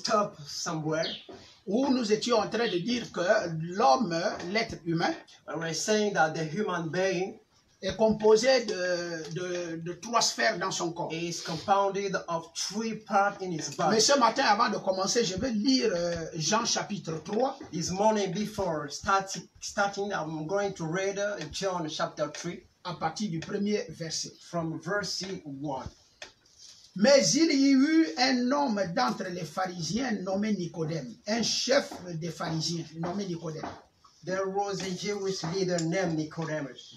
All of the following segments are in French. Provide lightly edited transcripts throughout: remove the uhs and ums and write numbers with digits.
stop somewhere. Où nous étions en train de dire que l'homme, l'être humain, And we're saying that the human being est composé de 3 sphères dans son corps. is compounded of 3 parts in his body. Mais ce matin, avant de commencer, je vais lire Jean chapitre 3. This morning, before starting, I'm going to read John chapter 3 à partir du premier verset. from verse 1. Mais il y eut un homme d'entre les pharisiens nommé Nicodème, un chef des pharisiens nommé Nicodème. There was a Jewish leader named Nicodemus,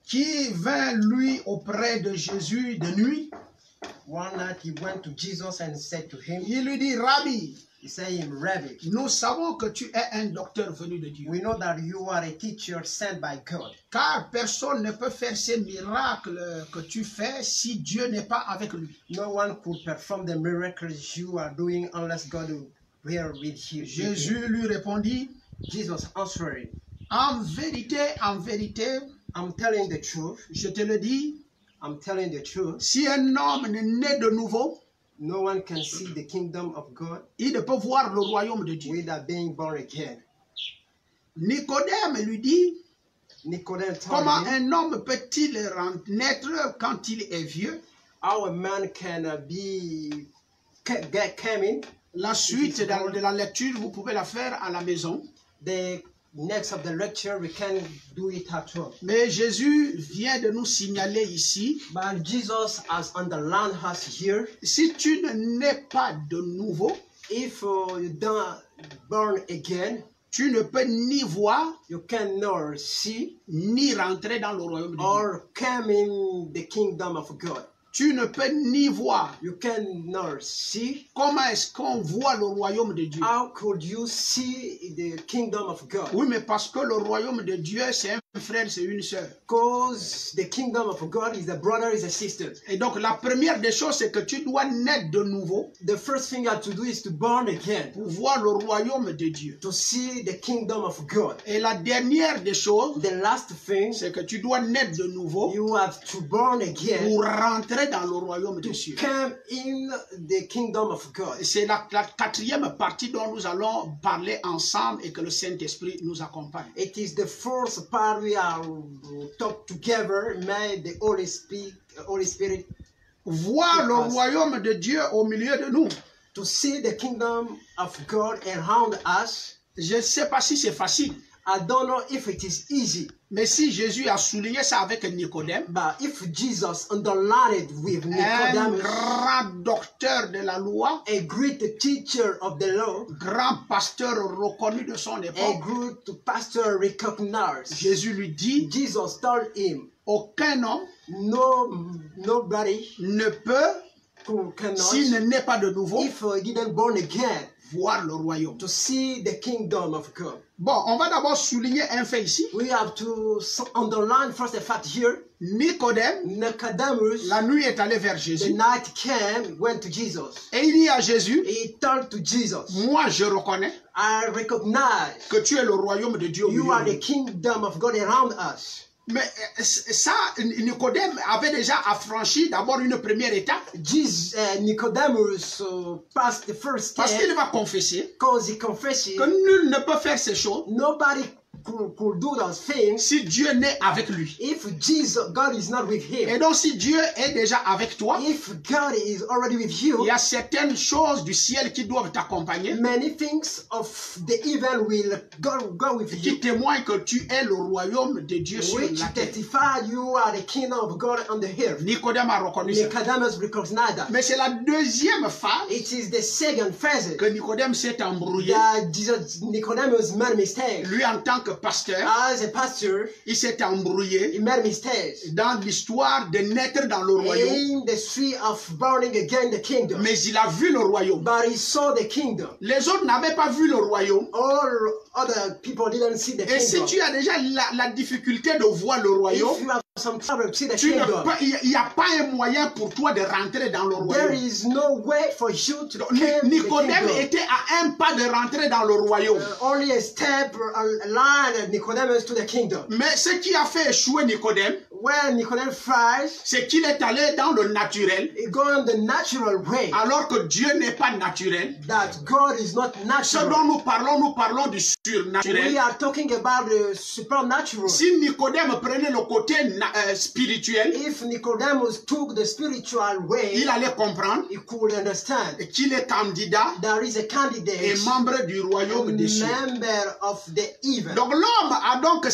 qui vint lui auprès de Jésus de nuit. One night he went to Jesus and said to him, Il lui dit, Rabbi, he said him, Rabbi, nous savons que tu es un docteur venu de Dieu. we know that you are a teacher sent by God. Car personne ne peut faire ces miracles que tu fais si Dieu n'est pas avec lui. No one could perform the miracles you are doing unless God were with you. Jésus lui répondit, Jesus answered, en vérité, I'm telling the truth. je te le dis, I'm telling the truth. si un homme n'est né de nouveau, No one can see the kingdom of God il ne peut voir le royaume de Dieu. without being born again. Nicodème lui dit, Nicodemus told comment him, un homme peut-il naître quand il est vieux? how a man can get coming. La suite de la lecture, vous pouvez la faire à la maison. The next of the lecture, we can do it at home. Mais Jésus vient de nous signaler ici, But Jesus has underlined us here. si tu ne nais pas de nouveau, If you don't born again, tu ne peux ni voir, you cannot see ni rentrer dans le royaume de Dieu. or come in the kingdom of God. Tu ne peux ni voir. You cannot see. Comment est-ce qu'on voit le royaume de Dieu? How could you see the kingdom of God? Oui, mais parce que le royaume de Dieu, c'est un frère, c'est une sœur. Because the kingdom of God is a brother, is a sister. Et donc, la première des choses, c'est que tu dois naître de nouveau The first thing you have to do is to born again, pour voir le royaume de Dieu. to see the kingdom of God. Et la dernière des choses, The last thing, c'est que tu dois naître de nouveau you have to born again pour rentrer dans le royaume de to Dieu. come in the kingdom of God. C'est la quatrième partie dont nous allons parler ensemble et que le Saint-Esprit nous accompagne. It is the first part we are talk together. May the Holy Spirit Voir le royaume de Dieu au milieu de nous. to see the kingdom of God around us. Je ne sais pas si c'est facile, I don't know if it is easy, mais si Jésus a souligné ça avec Nicodème, but if Jesus underlined it with un Nicodemus, grand docteur de la loi, a great teacher of the law, grand pasteur reconnu de son a époque, good pastor recognized, Jésus lui dit, Jesus told him, aucun homme nobody ne peut, cannot, s'il ne naît pas de nouveau, if he didn't born again, voir le royaume. to see the kingdom of God. Bon, on va d'abord souligner un fait ici. We have to underline first the fact here. Nicodème, Nicodemus, la nuit est allé vers the Jésus. night came, went to Jesus. Et il dit à Jésus, He told to Jesus, moi je reconnais I recognize que tu es le royaume de Dieu au you milieu are de the nous. kingdom of God around us. Mais ça, Nicodème avait déjà affranchi d'abord une première étape. Nicodemus passed the first Parce step qu'il va confesser because he confessed que nul ne peut faire ces choses nobody could do those things si Dieu n'est avec lui. if God is not with Et him. donc si Dieu est déjà avec toi, If God is already with il you, y a certaines choses du ciel qui doivent t'accompagner, many things of the evil will go with qui you, témoignent que tu es le royaume de Dieu sur which la terre. testify you are the kingdom of God on the earth. Nicodème a reconnu ça. Nicodemus recognized that. Mais c'est la deuxième phase It is the second phase que Nicodème s'est embrouillé. that Nicodemus made mistakes. Lui, en tant que pasteur, As a pastor, il s'est embrouillé he made mistakes dans l'histoire de naître dans le royaume. in the street of burning again the kingdom. Mais il a vu le royaume. But he saw the kingdom. Les autres n'avaient pas vu le royaume. All other people didn't see the Et si kingdom. tu as déjà la difficulté de voir le royaume, If you have some trouble to see the Tu ne kingdom. peux, il n'y a pas un moyen pour toi de rentrer dans le There royaume. is no way for you to Donc, come the Nicodème kingdom. était à un pas de rentrer dans le royaume. Only a step aligned Nicodemus to the kingdom. Mais ce qui a fait échouer Nicodème, When Nicodemus fries, c'est qu'il est allé dans le naturel, he going the natural way. alors que Dieu n'est pas naturel. That God is not Ce natural. dont nous parlons du We surnaturel. are talking about the supernatural. Si Nicodème prenait le côté spirituel, If Nicodemus took the spiritual way, il allait comprendre he could understand. qu'il est candidat There is a et candidate, membre du royaume des cieux. member of the evil. Donc l'homme a donc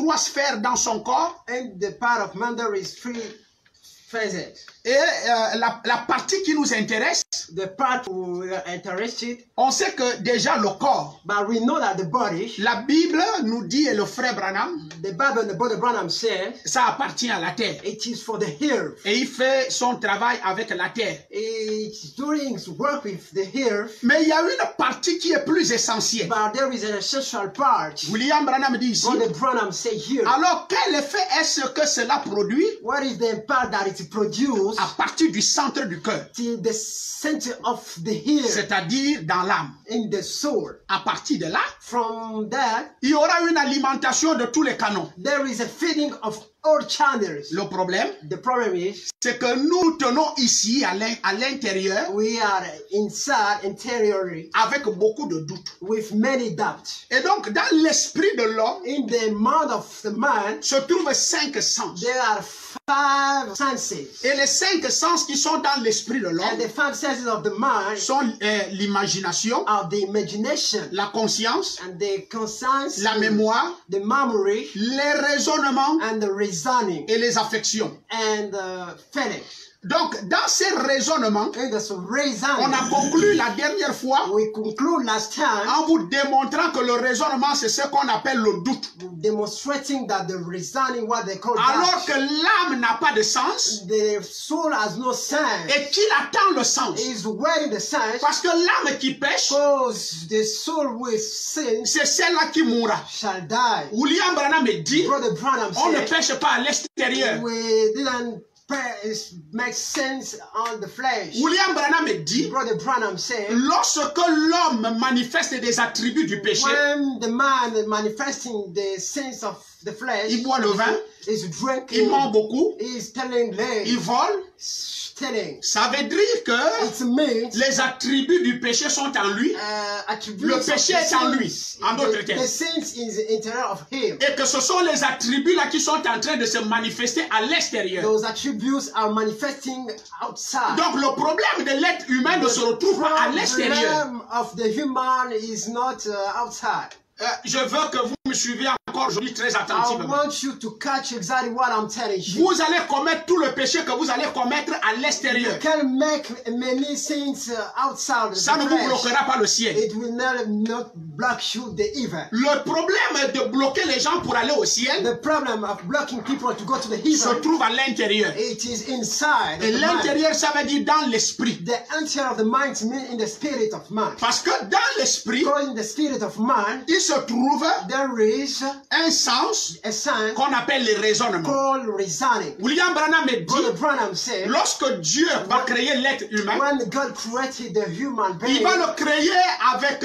trois sphères dans son corps. And the part of man there is three phases. Et la partie qui nous intéresse, The part we are interested, on sait que déjà le corps, but we know that the body, la Bible nous dit, et le frère Branham, the Bible, the brother Branham said, ça appartient à la terre. it is for the earth. Et il fait son travail avec la terre. It's doing his work with the earth, Mais il y a une partie qui est plus essentielle. but there is an essential part. William Branham dit ici, Brother Branham say here, alors quel effet est-ce que cela produit what is the impact that it produces à partir du centre du cœur, to the center of the ear, c'est-à-dire dans l'âme? in the soul? À partir de là, From that, il y aura une alimentation de tous les canaux. there is a feeding of all channels. Le problème, The problem is, c'est que nous tenons ici à l'intérieur we are inside, interiorly, avec beaucoup de doutes. with many doubts. Et donc, dans l'esprit de l'homme, In the mind of the man, se trouvent 5 sens. there are 5 senses. Et les 5 sens qui sont dans l'esprit de And l'homme the 5 senses of the mind sont l'imagination, are the imagination la conscience, and the conscience, la mémoire, the memory, les raisonnements and the reasoning et les affections. and the feeling. Donc, dans ces raisonnements, And the on reasoning, a conclu la dernière fois we conclude last time en vous démontrant que le raisonnement, c'est ce qu'on appelle le doute. demonstrating that the reasoning, what they call Alors doubt, que l'âme n'a pas de sens the soul has no sense, et qu'il attend le sens. is waiting the sense, Parce que l'âme qui pêche, because the soul with sin c'est celle-là qui mourra. shall die. William Branham dit, Brother Branham on ne said, pêche pas à l'extérieur. we didn't make sense on the flesh. William Branham dit, Brother Branham said, lorsque l'homme manifeste des attributs du péché, when the man manifesting the sins of the flesh, il boit le vin, is il drinking, ment beaucoup, is telling il lies, vole, telling. ça veut dire que It means les attributs du péché sont en lui attributes Le of péché the est en lui, sins. en d'autres The termes. sins is the interior of him. et que ce sont les attributs-là qui sont en train de se manifester à l'extérieur. Those attributes are manifesting outside. Donc le problème de l'être humain ne se retrouve pas à l'extérieur. The problem of the human is not outside. Je veux que vous me suivez encore aujourd'hui très I attentivement. want you to catch exactly what I'm telling you. Vous allez commettre tout le péché que vous allez commettre à l'extérieur. You can make many sins outside Ça ne the vous flesh. bloquera pas le ciel. It will not block you the evil. Le problème de bloquer les gens pour aller au ciel The problem of blocking people to go to the se heaven, trouve à l'intérieur. it is inside of Et the mind. l'intérieur, ça veut dire dans l'esprit. The interior of the mind means in the spirit of man. Parce que dans l'esprit, Because in the spirit of man, il se trouve there is un sens a sense qu'on appelle le raisonnement. called reasoning. William Branham Brother dit, Branham said, lorsque Dieu va créer l'être humain, when God created the human being, il va le créer avec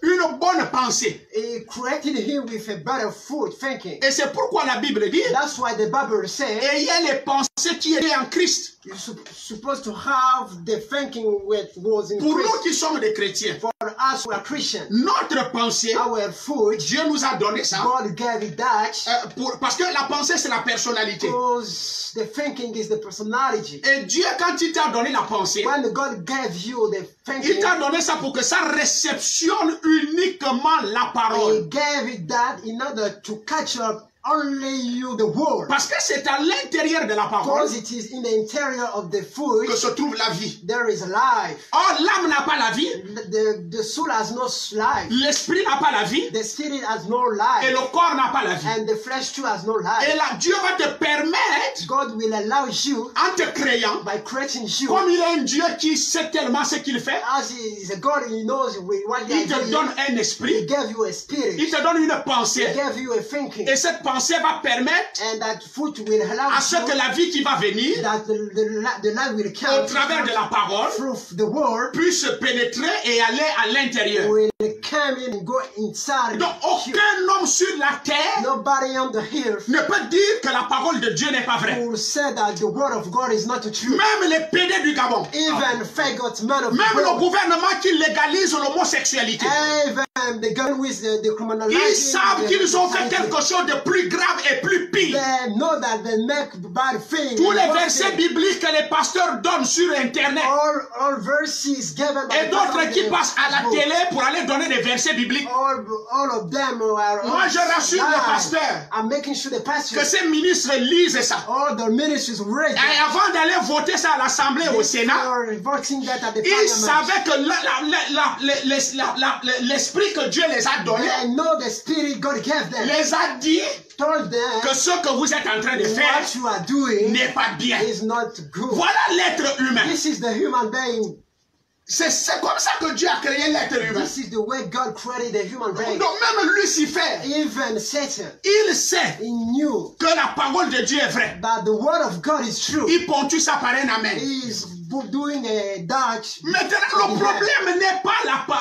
une bonne pensée. He created him with a better food thinking. Et c'est pourquoi la Bible dit, That's why the Bible says ayez les pensées qui étaient en Christ. you're supposed to have the thinking which was in Pour nous Christ. qui sommes des chrétiens, For us who are Christians, notre pensée, our food, Dieu nous a donné ça. God gave it that Parce que la pensée, c'est la personnalité. because the thinking is the personality. Et Dieu, quand il t'a donné la pensée, When God gave you the il thinking, t'a donné ça pour que ça réceptionne uniquement la He parole. gave it that in order to catch up only you the word. Parce que c'est à l'intérieur de la parole Because it is in the interior of the food que se trouve la vie. there is life. Or, l'âme n'a pas la vie, The soul has no life. l'esprit n'a pas la vie, The spirit has no et life. le corps n'a pas la vie. And the flesh too has no Et life. là, Dieu va te permettre, God will allow you, en te créant, by creating you, comme il est un Dieu qui sait tellement ce qu'il fait, as he is a God, he knows what he il te donne un He esprit, gave you a spirit. il te donne une He pensée, gave you a thinking. et cette pensée va permettre And that food will allow à ce que you la vie qui va venir, that the life will au come travers de la parole, through the word, puisse pénétrer et aller à l'intérieur. will come in and go inside. Donc, aucun homme sur la terre Nobody on the earth ne peut dire que la parole de Dieu n'est pas vraie. will say that the word of God is not true. Même les pédés du Gabon, Even faggot men of même the le world, gouvernement qui légalise l'homosexualité, even the gun with the criminalizing, ils savent qu'ils ont fait the- quelque chose de plus grave et plus pire. They know that they make bad things. Tous les versets bibliques que les pasteurs donnent sur Internet all verses given by et the d'autres prophet qui passent à la Facebook, télé pour aller donner des versets bibliques. all of them are Moi, je rassure les lies. pasteurs I'm making sure the que pastors, ces ministres lisent ça. all the ministries read Et avant d'aller voter ça à l'Assemblée, au Sénat, voting that at the ils parliament. savaient que l'esprit que Dieu les a donné They know the spirit God gave them. les a dit Told them que ce que vous êtes en train de faire what you are doing n'est pas bien. is not good. Voilà l'être humain. This is the human being. C'est comme ça que Dieu a créé l'être humain. This is the way God created the human being. Donc même Lucifer, Even Satan, il sait he knew que la parole de Dieu est vraie. that the word of God is true. Il ponctue ça par un amen. He is doing a dodge. Maintenant, le problème n'est pas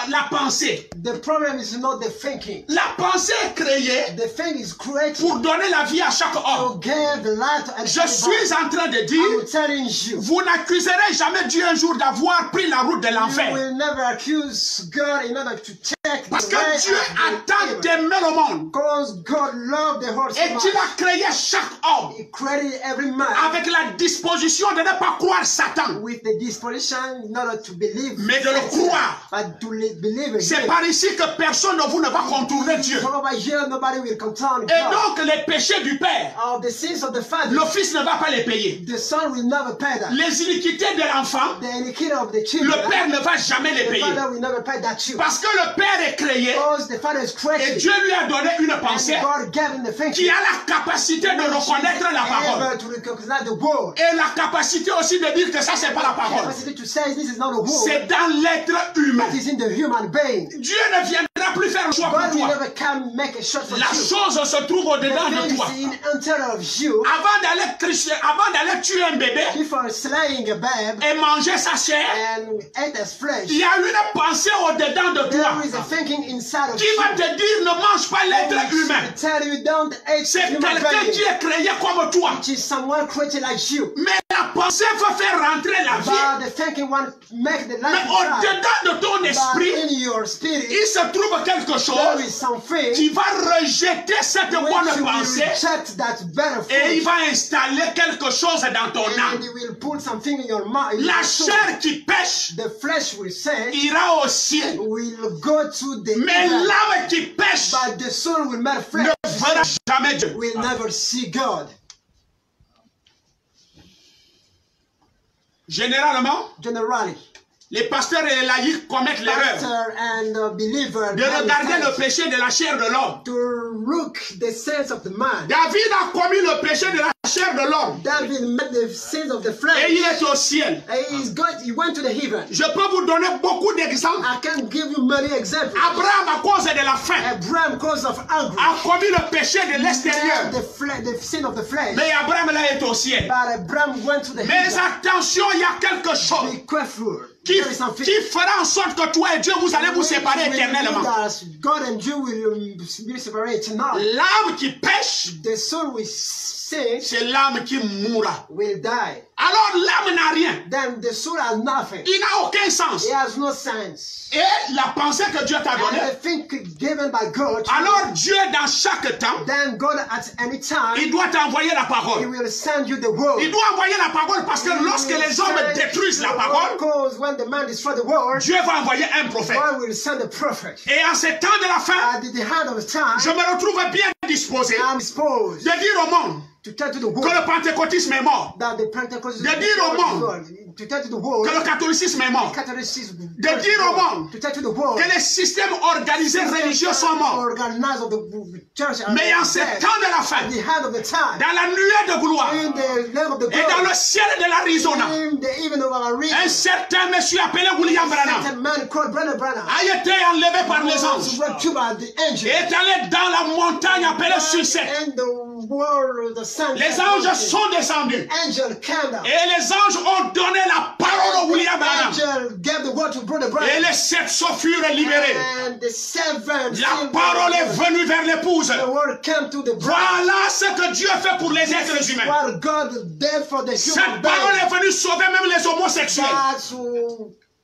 la pensée. The problem is not the thinking. La pensée est créée The thing is created pour donner la vie à chaque homme. to give the light to Je suis en train de dire, I'm telling you, vous n'accuserez jamais Dieu un jour d'avoir pris la route de you l'enfer. will never accuse God in order to take Parce the que way Dieu of a the tant evil. aimé le monde. Because God loved the whole Et much. qu'il a créé chaque homme He created every man avec la disposition de ne pas croire Satan. with the disposition not to believe, Mais de le croire. but to believe in C'est him. par ici que personne de vous ne va contourner Dieu. From over here, nobody will control Et God. donc les péchés du Père, Of the sins of the father, le Fils ne va pas les payer. the son will never pay that. Les iniquités de l'enfant, The iniquity of the le children, Père ne va jamais les the payer. father will never pay that too. Parce que le Père est créé Because the father is et created, Dieu lui a donné une pensée and God gave him the qui thinking, a la capacité de reconnaître la parole. able to recognize the word, Et la capacité aussi de dire que ça, c'est pas la parole. capacity to say this is not a word, C'est dans l'être humain. it is in the human being. Dieu ne viendra plus faire le choix God pour will toi. never come make a shot for La you. chose se trouve au-dedans The de thing toi. is in inside of you. Avant d'aller tuer un bébé Before slaying a babe et manger sa chair, and eat his flesh, il y a une pensée au-dedans de toi there is a thinking inside of qui you. va te dire ne mange pas l'être humain. Which tell you don't eat C'est human quelqu'un being, qui est créé comme toi. which is someone created like you. Mais la pensée va faire rentrer la vie. But the thinking one make the Mais life inside. au-dedans de ton But esprit, in your spirit, il se trouve quelque there chose is something qui va rejeter cette which bonne you will pensée reject that better et il fruit, va installer quelque chose dans ton and âme. he will put something in your mind. La chair qui pêche The flesh will say, ira au ciel. will go to the Mais evil, l'âme qui pêche but the soul will not ne flesh. verra jamais Dieu. Will never see God. Généralement, Generally, les pasteurs et les laïcs commettent l'erreur pastor and believer de regarder le péché de la chair de l'homme. to look the sins of the man. David a commis le péché de la chair de l'homme David met the sins of the flesh. et il est au ciel. He went to the heaven. Je peux vous donner beaucoup d'exemples. I can give you many examples. Abraham, à cause de la faim, Abraham, cause of anger, a commis le péché de l'extérieur. the sin of the flesh. Mais Abraham là est au ciel. But Abraham went to the Mais heaven. attention, il y a quelque chose Be careful. qui There is something. fera en sorte que toi et Dieu, vous allez vous séparer éternellement. God and you will be separated now. L'âme qui pêche, The soul will sin, c'est l'âme qui mourra. will die. Alors l'âme n'a rien. Then the soul has nothing. Il n'a aucun sens. It has no sense. Et la pensée que Dieu t'a And donnée, the thing given by God, alors Dieu dans chaque temps, then God at any time, il doit t'envoyer la He parole. will send you the word. Il doit envoyer la parole parce que lorsque les hommes détruisent la parole, Because when the man destroys the word, Dieu va envoyer un prophète. God will send a prophet. Et en ces temps de la fin, At the hand of time, je me retrouve bien disposé I'm disposed de dire au monde to tell to the que world le pentecôtisme est mort, that the Pentecostals de dire au monde to tell to the world que le catholicisme est mort, Catholicism de dire au monde to tell to the world que les systèmes organisés religieux sont morts. organized of the church Mais en ce temps de la fin, at the hand of the time dans la nuée de gloire in the land of the et dans glory le ciel de l'Arizona, in the even of our region un certain monsieur appelé William Branham certain man called Brother Branham a été enlevé par les was anges rescued by the et angel est allé dans la montagne appelée Sucette. and the world the sun Les anges sont descendus angel came down et les anges ont donné la parole au William Branham angel gave the word to Brother et Branham les 7 sceaux furent libérés. and the seven La parole est venue vers l'épouse. the word came to the bride. Voilà ce que Dieu fait pour les êtres humains. What God did for the Cette human parole being. est venue sauver même les homosexuels. That's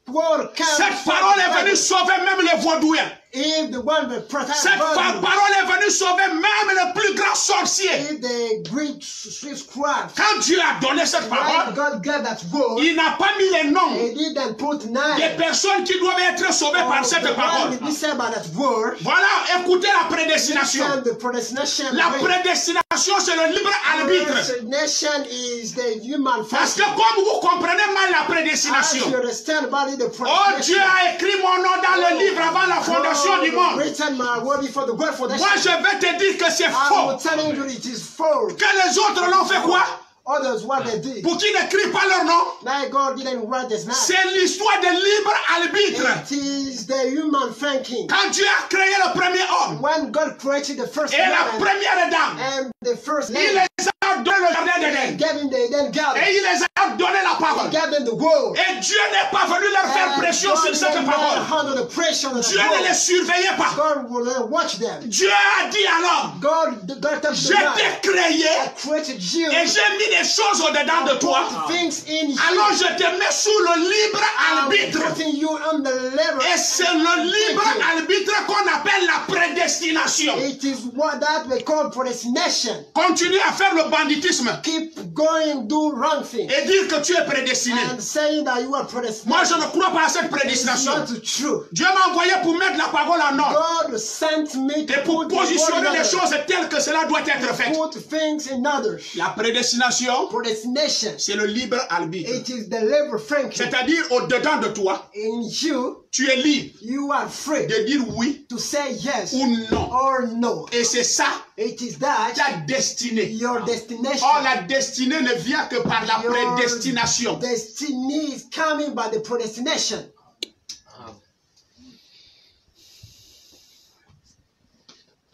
word came Cette parole est venue sauver même les vaudouins. if the one that protect Cette parole est venue sauver même le plus grand sorcier. if the great scribe Quand Dieu a donné cette when parole, God gave that word il n'a pas mis les noms he didn't put des name personnes qui doivent être sauvées par cette the parole. one that be said by that word. Voilà, écoutez la prédestination. And the predestination La prédestination, c'est le libre arbitre. predestination is the human Parce que function. comme vous comprenez mal la As prédestination, you understand about it, the oh Dieu predestination. a écrit mon nom dans le livre avant la fondation du monde. Written my word before the word for that. Moi je vais te dire que c'est I faux. will tell you it is false. Que les autres l'ont fait quoi? Others what they did. Pour qu'ils n'écrivent pas leur nom. Like God didn't write this now. C'est l'histoire de libre arbitre. It is the human thinking. Quand Dieu a créé le premier homme When God created the first et la man première dame, and the first il man, les a donné le jardin he d'Éden. gave him the Eden garden. Et il les a donné la He parole. gave them the word. Et Dieu n'est pas venu leur faire And pression God sur cette didn't parole. handle the pressure of the Dieu ne les word. surveillait pas. God will watch them. Dieu a dit alors, God told je the man, t'ai créé I created you. et j'ai mis des choses au-dedans de toi. Put things in you. Alors je te mets sous le libre I'm arbitre. putting you on the level. Et c'est le libre arbitre qu'on appelle la prédestination. It is what that we call predestination. Continue à faire le banditisme Keep going, do wrong thing. et dire que tu es prédestiné. And saying that you are predestinated. Moi, je ne crois pas à cette It's prédestination. not true. Dieu m'a envoyé pour mettre la parole en ordre God sent me to et pour put the word positionner in les order. choses telles que cela doit être fait. Put things in others. La prédestination, Predestination. c'est le libre arbitre. It is the labor thinking. C'est-à-dire, au-dedans de toi, In you, tu es libre you are free de dire oui to say yes ou non. or no. Et c'est ça It is that ta destinée. your destination. Or, la destinée ne vient que par la Your prédestination. destiny is coming by the predestination.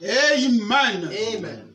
Amen. Amen.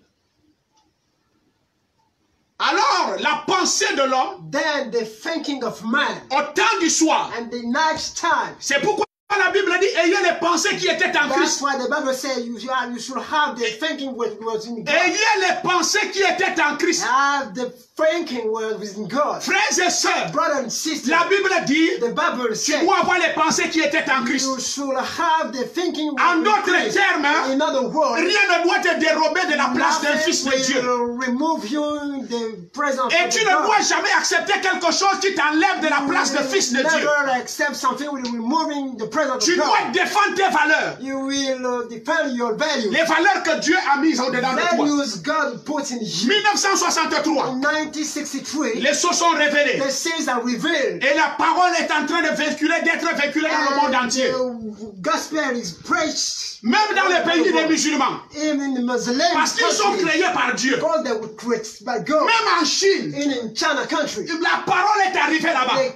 Alors, la pensée de l'homme, Then the thinking of man au temps du soir, and the next time. c'est pourquoi la Bible dit, ayez les pensées qui étaient en That's Christ. why the Bible says you should have the thinking which was in God. Ayez les pensées qui étaient en Christ. Have the thinking was in God. Frères et sœurs, Brother and sister, la Bible dit, the Bible tu says dois avoir les pensées qui étaient en Christ. you should have the thinking En with d'autres Christ. termes, hein, In other words, rien ne doit te dérober de la place d'un fils de Dieu. will remove you the presence Et of tu the ne God. dois jamais accepter quelque chose qui t'enlève de la place de fils de Dieu. Never accept something with removing the presence Tu of dois God. défendre tes valeurs. You will defend your values. Les valeurs que Dieu a mises au-dedans de toi. Values God put in you. 1963, In 1963, les choses sont révélées. the sins are revealed. Et la parole est en train de véhiculer, d'être véhiculée dans le monde And entier. the gospel is preached Même dans les pays des musulmans. even in the Muslim Parce qu'ils sont countries. créés par Dieu. Because they were created by God. Même en Chine, In China country, la parole est arrivée là-bas. the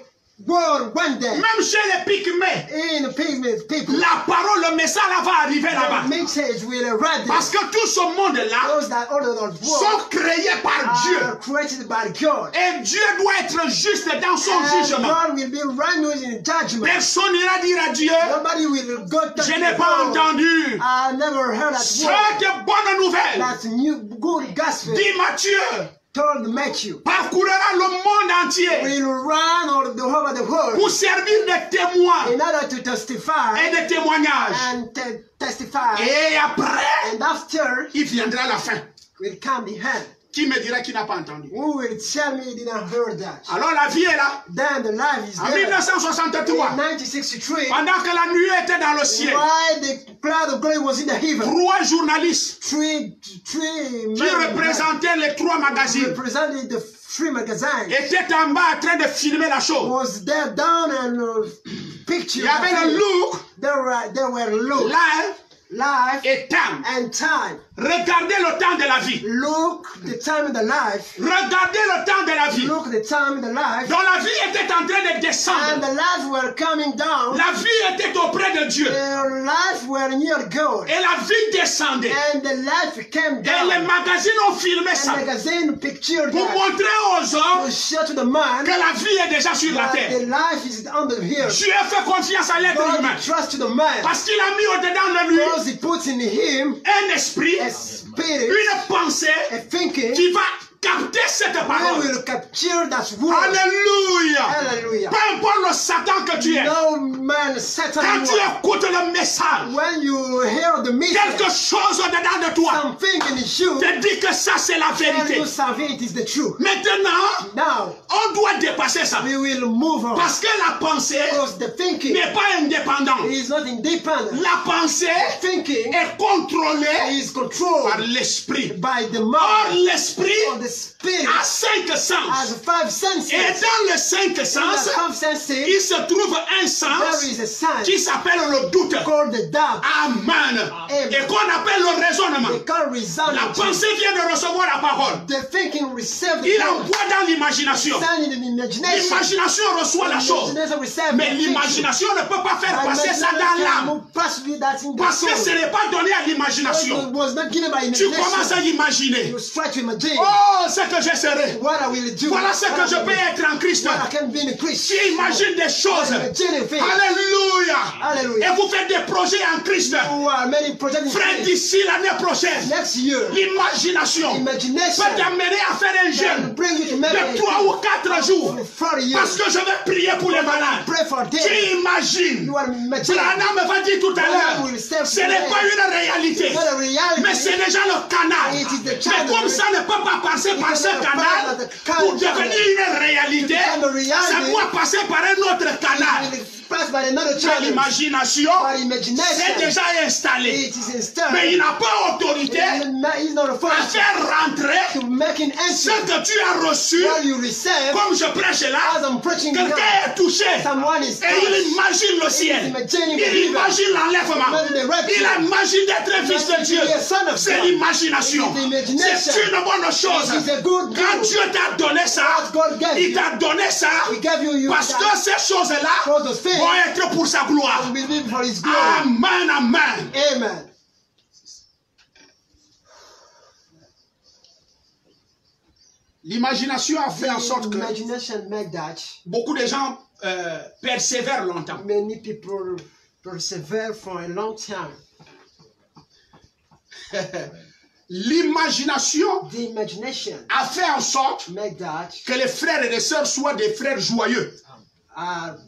word went there. Même chez les Pygmées, In the pigment people, la parole, le message là va arriver là-bas. the message will arrive there. Parce que tout ce monde-là Those that order the world sont créés par Dieu. are created by God. Et Dieu doit être juste dans son And jugement. God will be righteous in judgment. Personne n'ira dire à Dieu, Nobody will go to je n'ai pas entendu. I never heard that word. Cette bonne nouvelle, That's new good gospel. dit Matthieu, Told Matthew. parcourra le monde entier Will run all over the world pour servir de témoins in order to testify et de témoignages. and testify. Et après, And after il viendra la fin. will come the hand. Qui me dirait qu'il n'a pas entendu? Who will tell me he didn't hear that? Alors la vie est là. Then the life is En there. 1963, In 1963, pendant que la nuit était dans le ciel, while the cloud of glory was in the heaven, 3 journalistes three qui représentaient les 3 magazines representing the 3 magazines étaient en bas en train de filmer la chose. was there down and picture. Il y avait le look, There were look, life et temps. and time. Regardez le temps de la vie. Look the time in the life. Regardez le temps de la vie. Look the time in the life. Dont la vie était en train de And descendre. the life were coming down. La vie était auprès de Dieu. Their life were near God. Et la vie descendait. And the life came Et down. les magazines ont filmé ça. And magazine pictured Pour that montrer aux hommes to show to the man que la vie est déjà sur la that terre. the life is under here. Dieu fait confiance à l'être humain. God trust to the man Parce qu'il a mis au-dedans de lui because he puts in him un esprit, a spirit, une pensée a thinking qui va capter cette that parole. will capture that word. Alléluia. Hallelujah. Peu importe le Satan que tu es. No man, Satan, Quand tu you are. écoutes le message, When you hear the quelque message, chose au-dedans de toi something in you te dit que ça c'est la tell vérité. you something, it is the truth. Maintenant, Now, on doit dépasser ça. we will move on. Parce que la pensée Because the thinking n'est pas indépendante. is not independent. La pensée Thinking est contrôlée is controlled par l'esprit. by the Or, mind l'esprit or the spirit a 5 has sens. 5 senses. Et dans les 5 In the sens, 5 senses, il se trouve un there sens is a sense qui s'appelle le doute. called the doubt. Amen. Et qu'on appelle le raisonnement. They call reasoning. La pensée vient de recevoir la parole. The thinking receives the Il word. envoie dans l'imagination. Stand in the imagination. L'imagination reçoit la chose. Imagination receives Mais the thinking. l'imagination ne peut pas faire And passer ça imagination dans l'âme. cannot pass through that in the Parce que ce soul. n'est pas donné à It l'imagination. was not given by Tu commences à imagination. imaginer. You try to imagine Oh, ce que je serai. what I will do. Voilà ce que je peux être en Christ. What I can be in a Christ. Tu imagines des choses. Imagine things. Alléluia. Hallelujah. Et vous faites des projets en Christ. Who are many projects in Frère, Christ. d'ici l'année prochaine, Next year, l'imagination imagination peut t'amener à faire un can jeûne bring you to make de 3 ou 4 jours. for you. Parce que je vais prier pour les malades. Pray for them. Tu imagines. You are imagining. Branham me va dire tout à l'heure, ce n'est pas une réalité, Not a reality. mais c'est déjà le canal. It is the Mais channel. comme ça ne peut pas passer par ce canal pour devenir une réalité, ça doit passer par un autre canal. Pass by another Mais channel. l'imagination, By imagination. c'est déjà installé. It is installed. Mais il n'a pas autorité He's not a à father faire rentrer to make an ce answer. que tu as reçu. What you receive, Comme je prêche là, as I'm preaching now, quelqu'un est touché. someone is Et il touched. imagine le ciel. imagining the Il river. imagine l'enlèvement. Imagine the rapture. Il imagine d'être un fils de Dieu. Imagine to be a son of C'est God. l'imagination. It is the imagination. C'est une bonne chose. It is a good Quand thing. Dieu t'a donné ça, What God gave il you. t'a donné ça He gave you parce that. que ces choses-là For those things. vont être pour sa gloire. We live for His glory. Amen, amen. Amen. L'imagination a fait en sorte que Imagination make that. beaucoup de gens persévèrent longtemps. Many people persevere for a long time. L'imagination The imagination a fait en sorte make that que les frères et les sœurs soient des frères joyeux.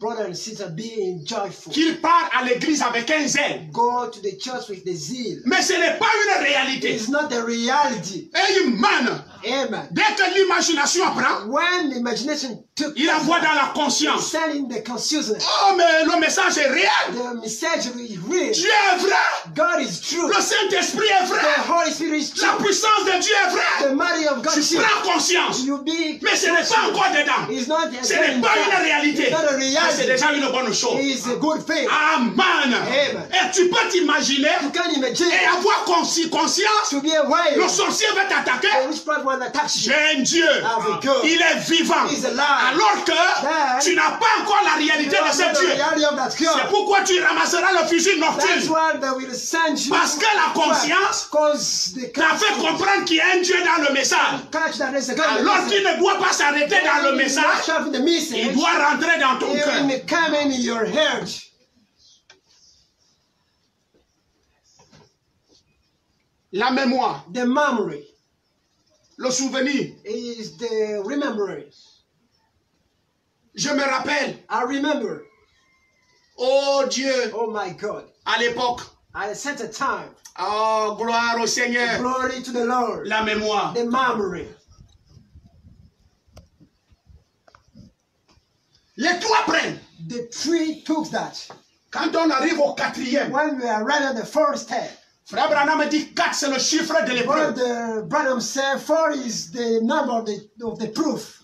brother and sister being joyful. Qu'ils partent à l'église avec un zèle. Go to the church with the zeal. Mais ce n'est pas une réalité. It's not the reality. Amen. Amen. Dès que l'imagination prend, When the imagination took il envoie dans la conscience. send in the consciousness, Oh, mais le message est réel. the message is real. Dieu est vrai. God is true. Le Saint-Esprit est The vrai. Holy Spirit is La true. puissance de Dieu est vraie. The mighty of God is Tu true. prends conscience. You be Mais ce n'est pas encore dedans. It's not Ce n'est pas une réalité. It's not a Mais c'est reality. déjà une bonne chose. It's a good thing. Amen. Amen. Et tu peux t'imaginer You can imagine et avoir conscience. to be aware Le sorcier va t'attaquer. of which part one attacks you. J'ai un Dieu. Avec God. Il est vivant. He's alive. Alors que Then tu n'as pas encore la réalité de That's ce not the Dieu. reality of that C'est God. pourquoi tu ramasseras le fusil That's nocturne. why they will send you. Parce que la conscience Cause the t'a fait comprendre qu'il y a un Dieu dans le message. catch that there's a God. Alors qu'il ne doit pas s'arrêter dans le message. The message. Il doit rentrer dans ton It cœur. will come in your heart. La mémoire, The memory le souvenir. is the remembering. Je me rappelle, I remember. oh Dieu, Oh my God. à l'époque, At a certain time. Oh, gloire au Seigneur. Glory to the Lord. La mémoire. The memory. Les trois prennent. The three took that. Quand on arrive au quatrième, When we are right at the first step. Frère Branham dit 4 c'est le chiffre de l'épreuve. Brother Branham said 4 is the number of the proof.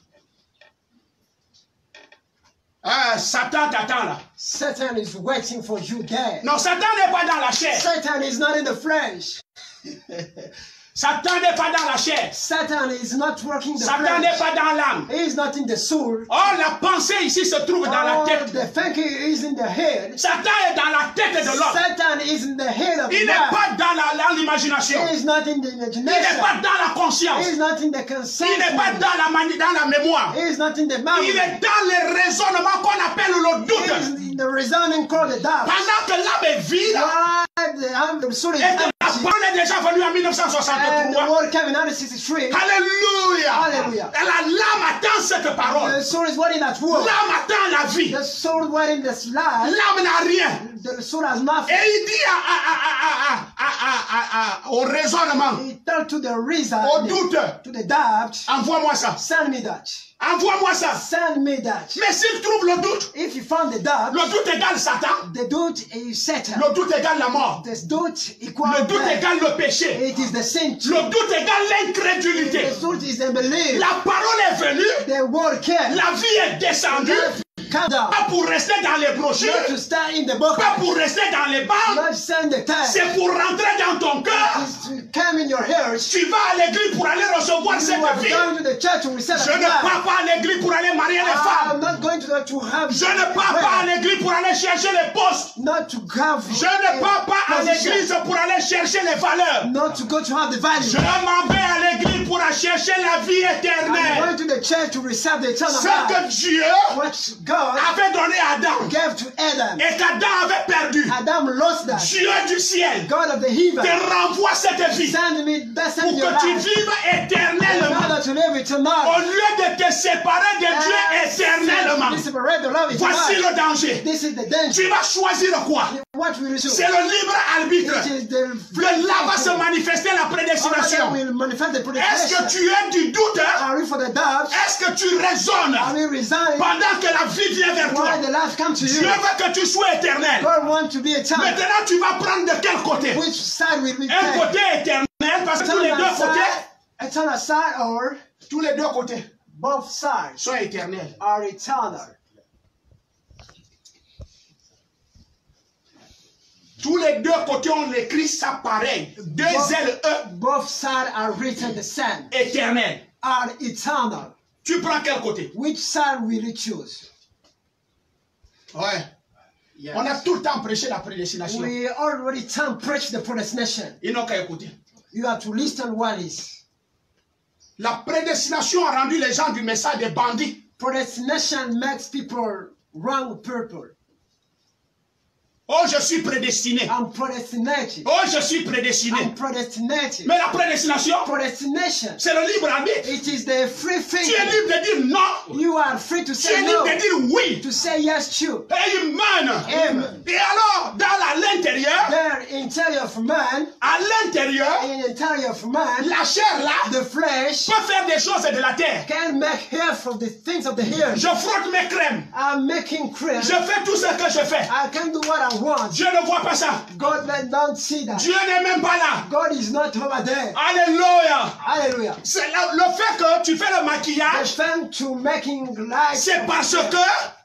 Satan t'attend là. Satan is waiting for you there. Non, Satan n'est pas dans la chair. Satan is not in the flesh. Satan n'est pas dans la chair. Satan is not working the Satan flesh. n'est pas dans l'âme. He is not in the soul. Or la pensée ici se trouve dans la tête. The thinking is in the head. Satan est dans la tête de l'homme. Satan is in the head of Il man. n'est pas dans l'imagination. He is not in the Il imagination. n'est pas dans la conscience. He is not in the conscience. Il n'est pas dans la mémoire. He is not in the memory. Il est dans les raisonnements qu'on appelle le He doute. is in the reasoning called the doubt. Pendant que l'âme est vide, The soul is et que la empty. parole est déjà venue en And the 1963. word came in 1963. Alléluia. Hallelujah. Et la l'âme attend cette parole. The soul is waiting that word. L'âme attend la vie. The soul is waiting this life. L'âme n'a rien. The soul has nothing. Et il dit au raisonnement, He turned to the reason, au doute, to the doubt. envoie-moi ça. Send me that. Envoie-moi ça. Send me that. Mais s'il trouve le doute, If you found the doubt, le doute égale Satan, the doubt is Satan. le doute égale la mort, The doubt le equals doute death. égale le péché, It is the sin. le doute égale l'incrédulité. The doubt is the belief. La parole est venue, The word came. la vie est descendue, Come down. pas pour rester dans les brochures, Not to stand in the book. pas pour rester dans les bancs, Not send the time. c'est pour rentrer dans ton cœur. It's to come in your heart. Tu vas à l'église pour aller recevoir You cette are vie. going to the church to receive Je a ne life. pars pas à l'église pour aller marier les I'm femmes. not going to have. Je ne pars pas à l'église pour aller chercher les postes. Not to have. Je ne pars pas à position. l'église pour aller chercher les valeurs. Not to go to have the value. Je m'en vais à l'église pour aller chercher la vie I'm éternelle. going to the church to receive the eternal Ce que life. Dieu What God avait donné à Adam gave to Adam. et qu'Adam avait perdu. Adam lost that. Dieu du ciel God of the heaven. te renvoie cette vie Send me that pour send your que tu life. vives In éternellement. order to live Au eternal. lieu de te séparer de Dieu éternellement. Separate the love Voici eternal. le danger. This is the danger. Tu vas choisir quoi? What will you do? C'est le libre arbitre. It is the Là va se manifester la Allah prédestination. will manifest the Est-ce que predestination. tu es du doute? Are you for the doubt? Est-ce que tu raisonnes Are we resign? pendant que la vie vient vers toi? Why the life come to Dieu you? veut que tu sois éternel. God wants to be eternal. Maintenant, tu vas prendre de quel côté? Which side will we Un take? côté éternel, parce que tous les deux côtés, Eternal side or tous les deux côtés both sides sont éternels. are eternal. Tous les deux côtés ont écrit ça pareil. Deux L-E, Both sides are written the same. éternel. Are eternal. Tu prends quel côté? Which side will you choose? Ouais. Yes. On a tout le temps prêché la prédestination. We already time preach the predestination. Ils n'ont qu'à écouter. You have to listen what is. La prédestination a rendu les gens du message des bandits. Predestination makes people wrong people. Oh, je suis prédestiné. I'm predestinated. Oh, je suis prédestiné. I'm predestinated. Mais la prédestination, Predestination. c'est le libre arbitre. It is the free Tu es thinking. libre de dire non. You are free to Tu es say libre no. de dire oui. To say yes to. Amen. Amen. Et alors, dans l'intérieur, There, interior of man, à l'intérieur, in interior of man, la chair là the flesh peut faire des choses de la terre. can make hair from the things of the hair. Je frotte mes crèmes. I'm making cream. Je fais tout ce que je fais. I can do what I want. Dieu ne voit pas ça. God don't see that. Dieu n'est même pas là. God is not over there. Alléluia. Hallelujah. C'est le fait que tu fais le The maquillage, thing to making light c'est parce que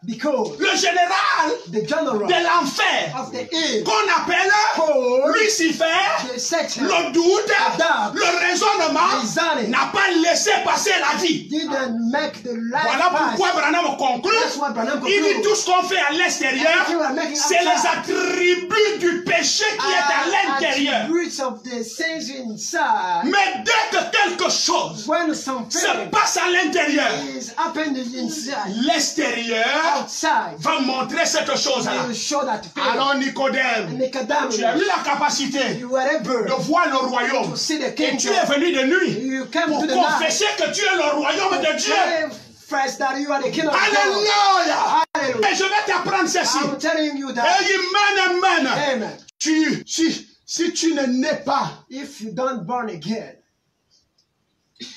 because le général the general de l'enfer of the evil qu'on appelle called Lucifer, the Satan le doute, le raisonnement n'a pas laissé passer la vie. didn't make the light Voilà pass. pourquoi Branham conclut. That's what Branham Il dit concludes. tout ce qu'on fait à l'extérieur, c'est les attributs du péché qui est à l'intérieur. Attributes of the sins inside. Mais dès que quelque chose When something se passe à l'intérieur, is happening inside, l'extérieur outside, va montrer cette chose-là. will show that Alors Nicodème, Nicodemus, tu as eu la capacité you were able de voir le royaume. to see the Et tu es kingdom. venu de nuit You came pour to the night. confesser que tu es le royaume de Dieu. First that you are the king of God. Alléluia. Hallelujah. Et je vais t'apprendre ceci. I'm telling you that. Amen, amen. Amen. si tu ne nais pas, if you don't born again,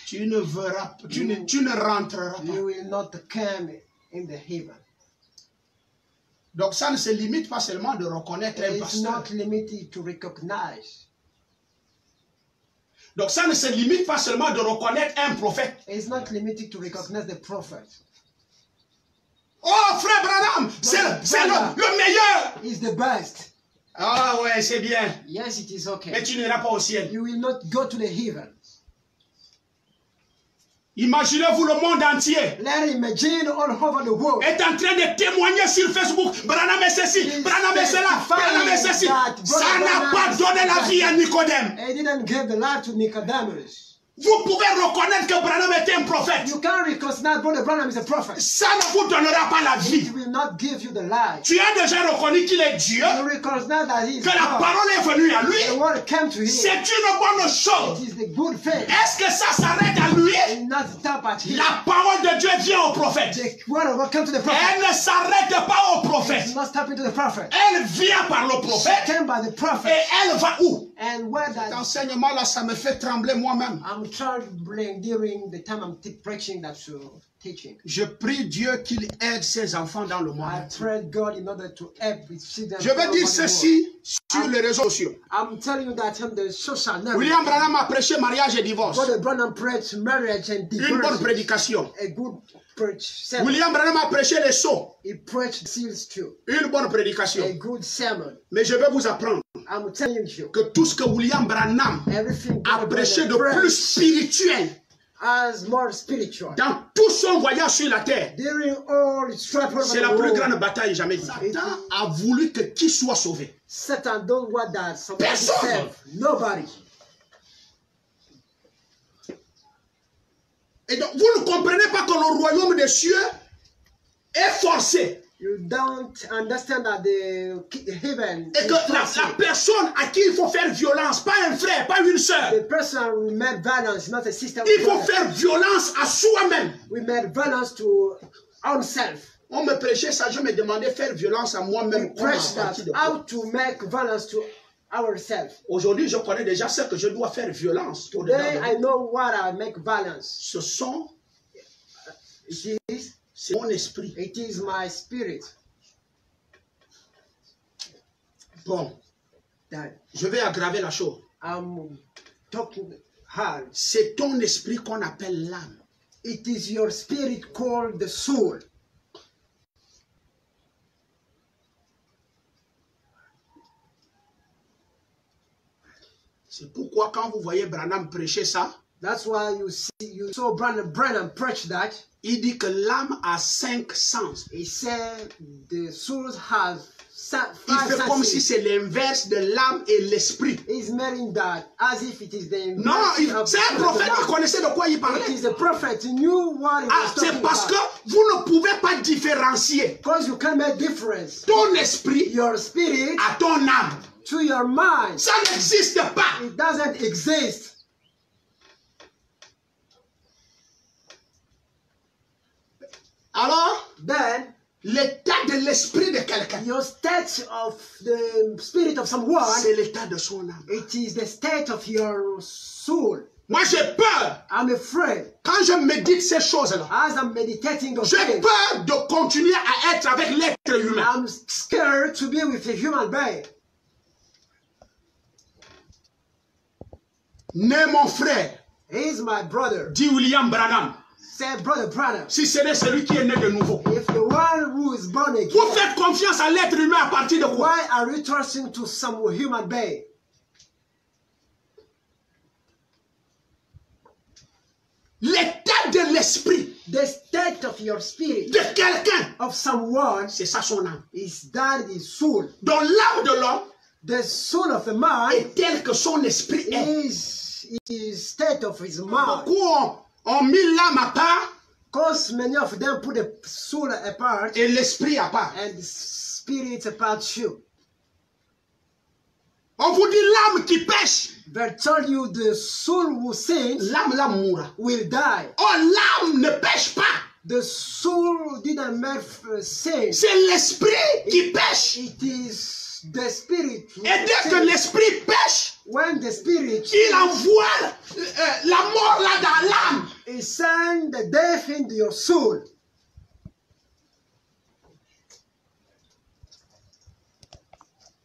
tu ne verras, tu ne rentreras pas. you will not come in the heaven. Donc ça ne se limite pas seulement de reconnaître un It's pasteur. not limited to recognize. Donc ça ne se limite pas seulement de reconnaître un prophète. It's not limited to recognize the prophet. Oh frère Branham, c'est le meilleur. He's the best. Ah ouais, c'est bien. Yes, it is Mais okay. tu n'iras pas au ciel. You will not go to the heaven. Imaginez-vous le monde entier Let imagine all over the world. est en train de témoigner sur Facebook. Branham est ceci, Branham est cela, Branham est ceci. Ça n'a pas donné la vie à Nicodème. He didn't give the life to Nicodemus. Vous pouvez reconnaître que Branham était un prophète. You can't recognize Brother Branham is a prophet. Ça ne vous donnera pas la vie. It will not give you the life. Tu as déjà reconnu qu'il est Dieu, You recognize that he is que la God. parole est venue à lui. The word came to him. C'est une bonne chose. It is the good faith. Est-ce que ça s'arrête à lui? And not stop at him. La parole de Dieu vient au prophète. The word of God came to the prophet. Elle ne s'arrête pas au It prophète. is not stop into the prophet. Elle vient par le She prophète came by the et prophet. elle va où? And where Cet that enseignement-là, ça me fait trembler moi-même. I'm trembling during the time I'm preaching that teaching. Je prie Dieu qu'il aide ses enfants dans le monde. I prayed God in order to help his children. Je vais dire ceci sur les réseaux sociaux. I'm telling you that on the social network. William Branham a prêché mariage et divorce. Brother Branham preached marriage and Une bonne divorce. prédication. A good preach sermon. William Branham a prêché les sceaux. He preached seals too. Une bonne prédication. A good sermon. Mais je vais vous apprendre I'm telling you, que tout ce que William Branham everything a God prêché de preached plus spirituel as more spiritual. dans tout son voyage sur la terre, During all its trip over c'est the la plus world, grande bataille jamais. Satan a voulu que qui soit sauvé. Satan don't want that somebody Personne. save. Nobody. Et donc, vous ne comprenez pas que le royaume des cieux est forcé. You don't understand that the heaven Et is que la forced. personne à qui il faut faire violence, pas un frère, pas une sœur, The person we made violence, not a sister. il faut faire violence à soi-même. We made violence to ourselves. On me prêchait ça, je me demandais faire violence à We moi-même. preach that how to make violence to ourselves. Aujourd'hui, je connais déjà ce que je dois faire violence. Today I know what I make violence. Ce sont, c'est mon esprit. It is my spirit. Bon, That je vais aggraver la chose. I'm talking hard. C'est ton esprit qu'on appelle l'âme. It is your spirit called the soul. C'est pourquoi quand vous voyez Branham prêcher ça, That's why you saw Branham preach that. il dit que l'âme a 5 sens. He said the soul has Il five fait comme si senses. c'est l'inverse de l'âme et l'esprit. He's meaning that as if it is the Non, c'est un prophète qui connaissait de quoi il It parlait. is the prophet. He knew what he Ah, was c'est talking parce que about. vous ne pouvez pas différencier Because you can make difference. ton esprit Your spirit à ton âme. to your mind. Ça n'existe pas. It doesn't exist. Alors, Then l'état de l'esprit de quelqu'un, your state of the spirit of someone, c'est l'état de son âme. it is the state of your soul. Moi, j'ai peur. I'm afraid. Quand je médite ces choses-là, As I'm meditating on j'ai faith, peur de continuer à être avec l'être humain. I'm scared to be with a human being. Né mon frère, He's my brother. dit William Branham, Said Brother Branham. si ce n'est celui qui est né de nouveau. If the one who is born Vous again, faites confiance à l'être humain à partir de quoi? why are you trusting to some human being? L'état de l'esprit The state of your spirit, de quelqu'un, of someone, c'est ça son âme. is that is soul. Donc l'âme de l'homme The soul of the man est tel que son esprit est. is state of his mind. Beaucoup ont mis l'âme à part Because many of them put the soul apart et l'esprit à part. and the spirit apart too. On vous dit l'âme qui pêche, They told you the soul who sins l'âme là mourra. will die. Oh, l'âme ne pêche pas. The soul didn't make sin. C'est l'esprit qui pêche. It is The spirit. Et dès que l'esprit pêche, When the spirit. il envoie la mort là dans l'âme. He send the death into your soul.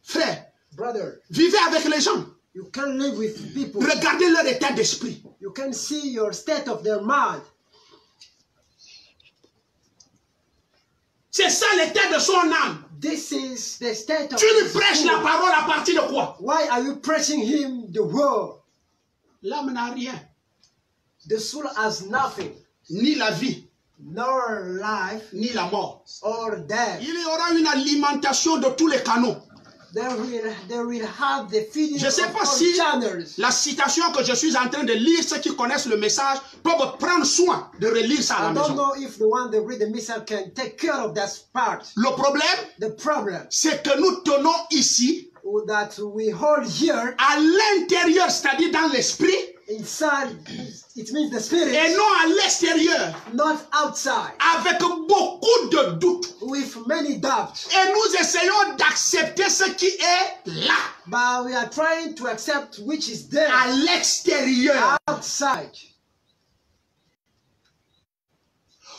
Frère, Brother, vivez avec les gens. you can live with people. Regardez leur état d'esprit. You can see your state of their mind. C'est ça l'état de son âme. This is the state of Tu lui his prêches soul. la parole à partir de quoi? Why are you preaching him the word? L'âme n'a rien. The soul has nothing, Ni la vie, nor life ni la mort. or death. Il y aura une alimentation de tous les canaux. They will have the feeding Je ne sais of pas all si channels. la citation que je suis en train de lire, ceux qui connaissent le message peuvent prendre soin de relire ça à la I don't maison. know if the one that read the missile can take care of that part. Le problème, The problem c'est que nous tenons ici, that we hold here à l'intérieur, c'est-à-dire dans l'esprit, inside, it means the spirit, et non à l'extérieur, not outside, avec beaucoup de doutes. with many doubts. Et nous essayons d'accepter ce qui est là, But we are trying to accept which is there à l'extérieur. outside.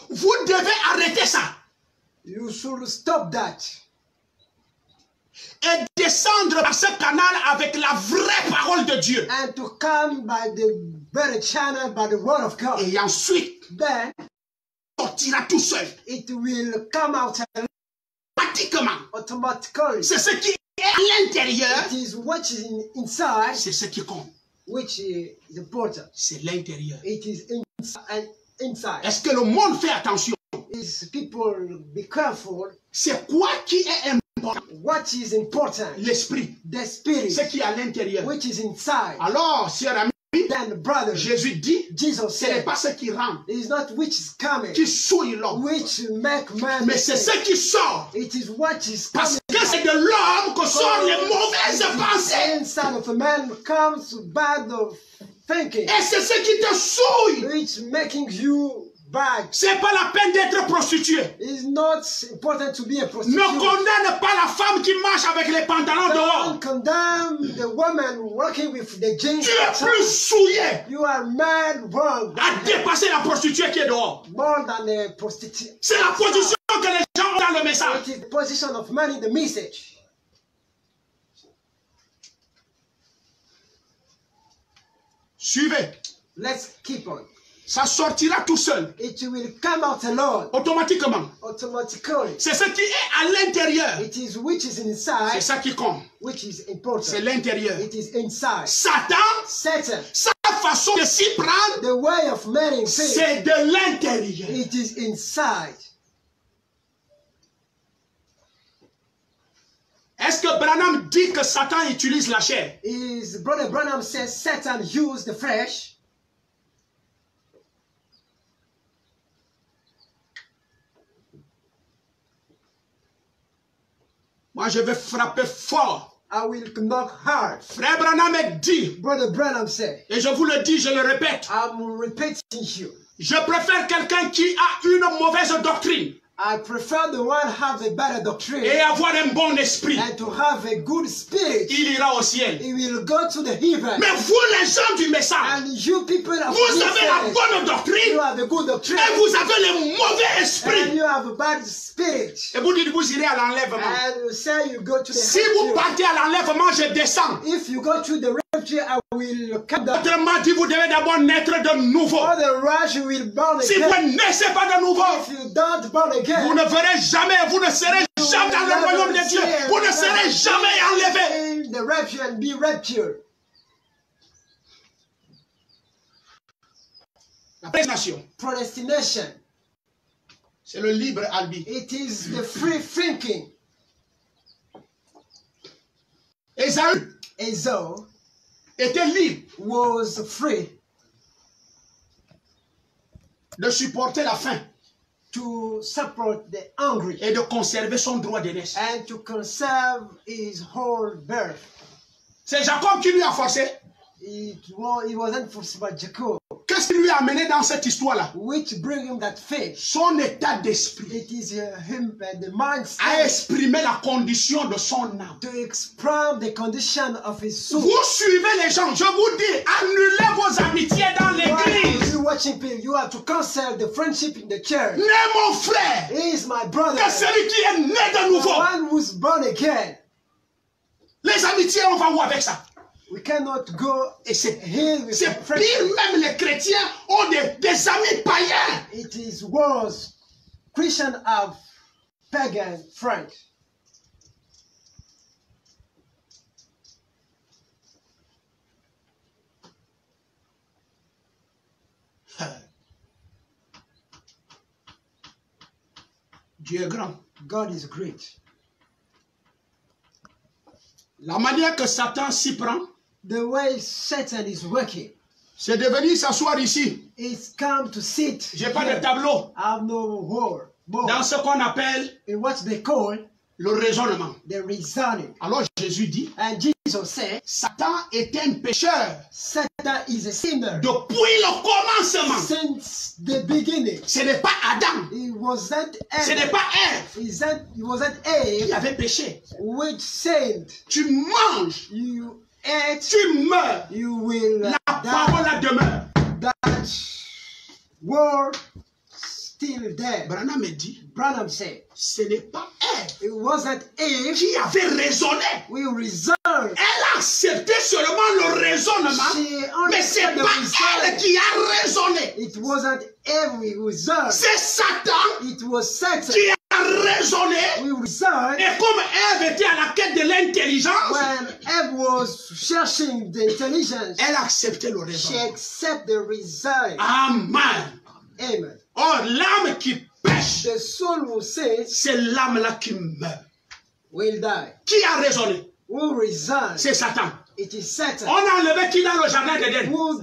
Vous devez arrêter ça You should stop that et descendre par ce canal avec la vraie parole de Dieu. and to come by the better channel, by the word of God. Et ensuite, Then sortira tout seul, it will come out pratiquement. automatically. C'est ce qui est à l'intérieur, It is what is inside c'est ce qui compte. which is important. C'est l'intérieur. It is inside. Est-ce que le monde fait attention? Is people be careful. C'est quoi qui est important? What is important? L'esprit. The spirit, Ce qui est à l'intérieur. which is inside. Alors, cher ami, Then, brother, Jésus dit, Jesus ce n'est said, pas ce qui rentre, it is not which is coming, qui souille l'homme, which make man. mais c'est ce qui sort. It is what is Parce coming. que c'est de l'homme que sortent les mauvaises pensées. Inside of a man comes bad of thinking, Et c'est ce qui te souille. which making you bad. C'est pas la peine d'être prostitué. It's not important to be a prostitute. Ne condamne pas la femme qui marche avec les pantalons dehors. Don't condemn the woman working with the jeans. Tu es plus souillé You are mad wrong. à dépasser la prostituée qui est dehors. More than a prostitute. C'est la position que les gens ont dans le message. It is the position of man in the message. Suivez. Let's keep on. Ça sortira tout seul, It will come out alone, automatiquement. automatically. C'est ce qui est à l'intérieur. It is which is C'est inside, ça qui compte. which is C'est important. l'intérieur. It is inside. Satan, Satan, sa façon de s'y prendre, the way of making things, c'est de l'intérieur. it is inside. Est-ce que Branham dit que Satan utilise la chair? Is Brother Branham says Satan used the flesh. Moi, je vais frapper fort. I will knock hard. Frère Branham dit, Brother Branham said, et je vous le dis, je le répète, I'm repeating you. je préfère quelqu'un qui a une mauvaise doctrine I prefer the one have a better doctrine et avoir un bon esprit. and to have a good spirit. Il ira au ciel. He will go to the heaven. Mais vous, les gens du message, And you people of vous avez la message, bonne you doctrine have a good doctrine et vous avez le mauvais and esprit. you have a bad spirit. Et vous dites, vous irez à l'enlèvement. And you say you go to the Si vous rapture. partez à l'enlèvement, je descends. If you go to the rapture, I will come down. Autrement dit, vous devez d'abord naître de nouveau. For the rush, you will burn Si vous again. ne naissez pas de nouveau, If you don't burn again, vous ne verrez jamais, vous ne serez jamais dans le royaume de Dieu. Vous ne serez jamais enlevé. in the rapture and be raptured. La prédestination, Predestination. c'est le libre arbitre. It is the free thinking. Ésaü Esau était libre was free de supporter la faim to support the hungry et de conserver son droit d'aînesse. and to conserve his whole birth. C'est Jacob qui lui a forcé. It wasn't forced by Jacob. Que Qu'est-ce qui lui a amené dans cette histoire-là? Which bring him that faith. Son état d'esprit It is him the mindset a exprimé la condition de son âme. to express the condition of his soul. Vous suivez les gens, je vous dis, annulez vos amitiés dans l'église. You watching people, you have to cancel the friendship in the church. Né mon frère, He is my brother, que celui qui est né de the nouveau. one who's born again. Les amitiés, on va où avec ça? We cannot go Et c'est here with pire, friendship. même les chrétiens ont des amis païens. It is worse. Christians have pagan friends. Dieu est grand. God is great. La manière que Satan s'y prend, The way Satan is working, c'est de venir s'asseoir ici. it's come to sit. J'ai pas de here. tableau. I have no word. Dans ce qu'on appelle In what they call le raisonnement. the reasoning. Alors Jésus dit, And Jesus said, Satan est un pécheur Satan is a sinner. depuis le commencement. Since the beginning, Ce n'est pas Adam, it wasn't ce n'est Eve. pas Ève It wasn't qui Eve avait péché. which said, Tu manges, you ate, tu meurs. you will La die. parole la demeure. That word still there. Branham me dit, Branham said, ce n'est pas Ève it wasn't Eve. qui avait raisonné. We reserve. Elle a accepté seulement le raisonnement, She mais ce n'est understood the pas elle reasoning. qui a raisonné. It wasn't Eve we reserved. C'est Satan It was Satan. qui a raisonné. We reserved. Et comme Ève était à la quête de l'intelligence, When Eve was searching the intelligence, elle a accepté le she raisonnement. accepted the result. Amen. Amen. Or, l'âme qui pêche, The soul who says c'est l'âme-là qui meurt. will die. Qui a raisonné? Who resign? C'est Satan. It is Satan. On a enlevé qui dans le jardin d'Éden? Who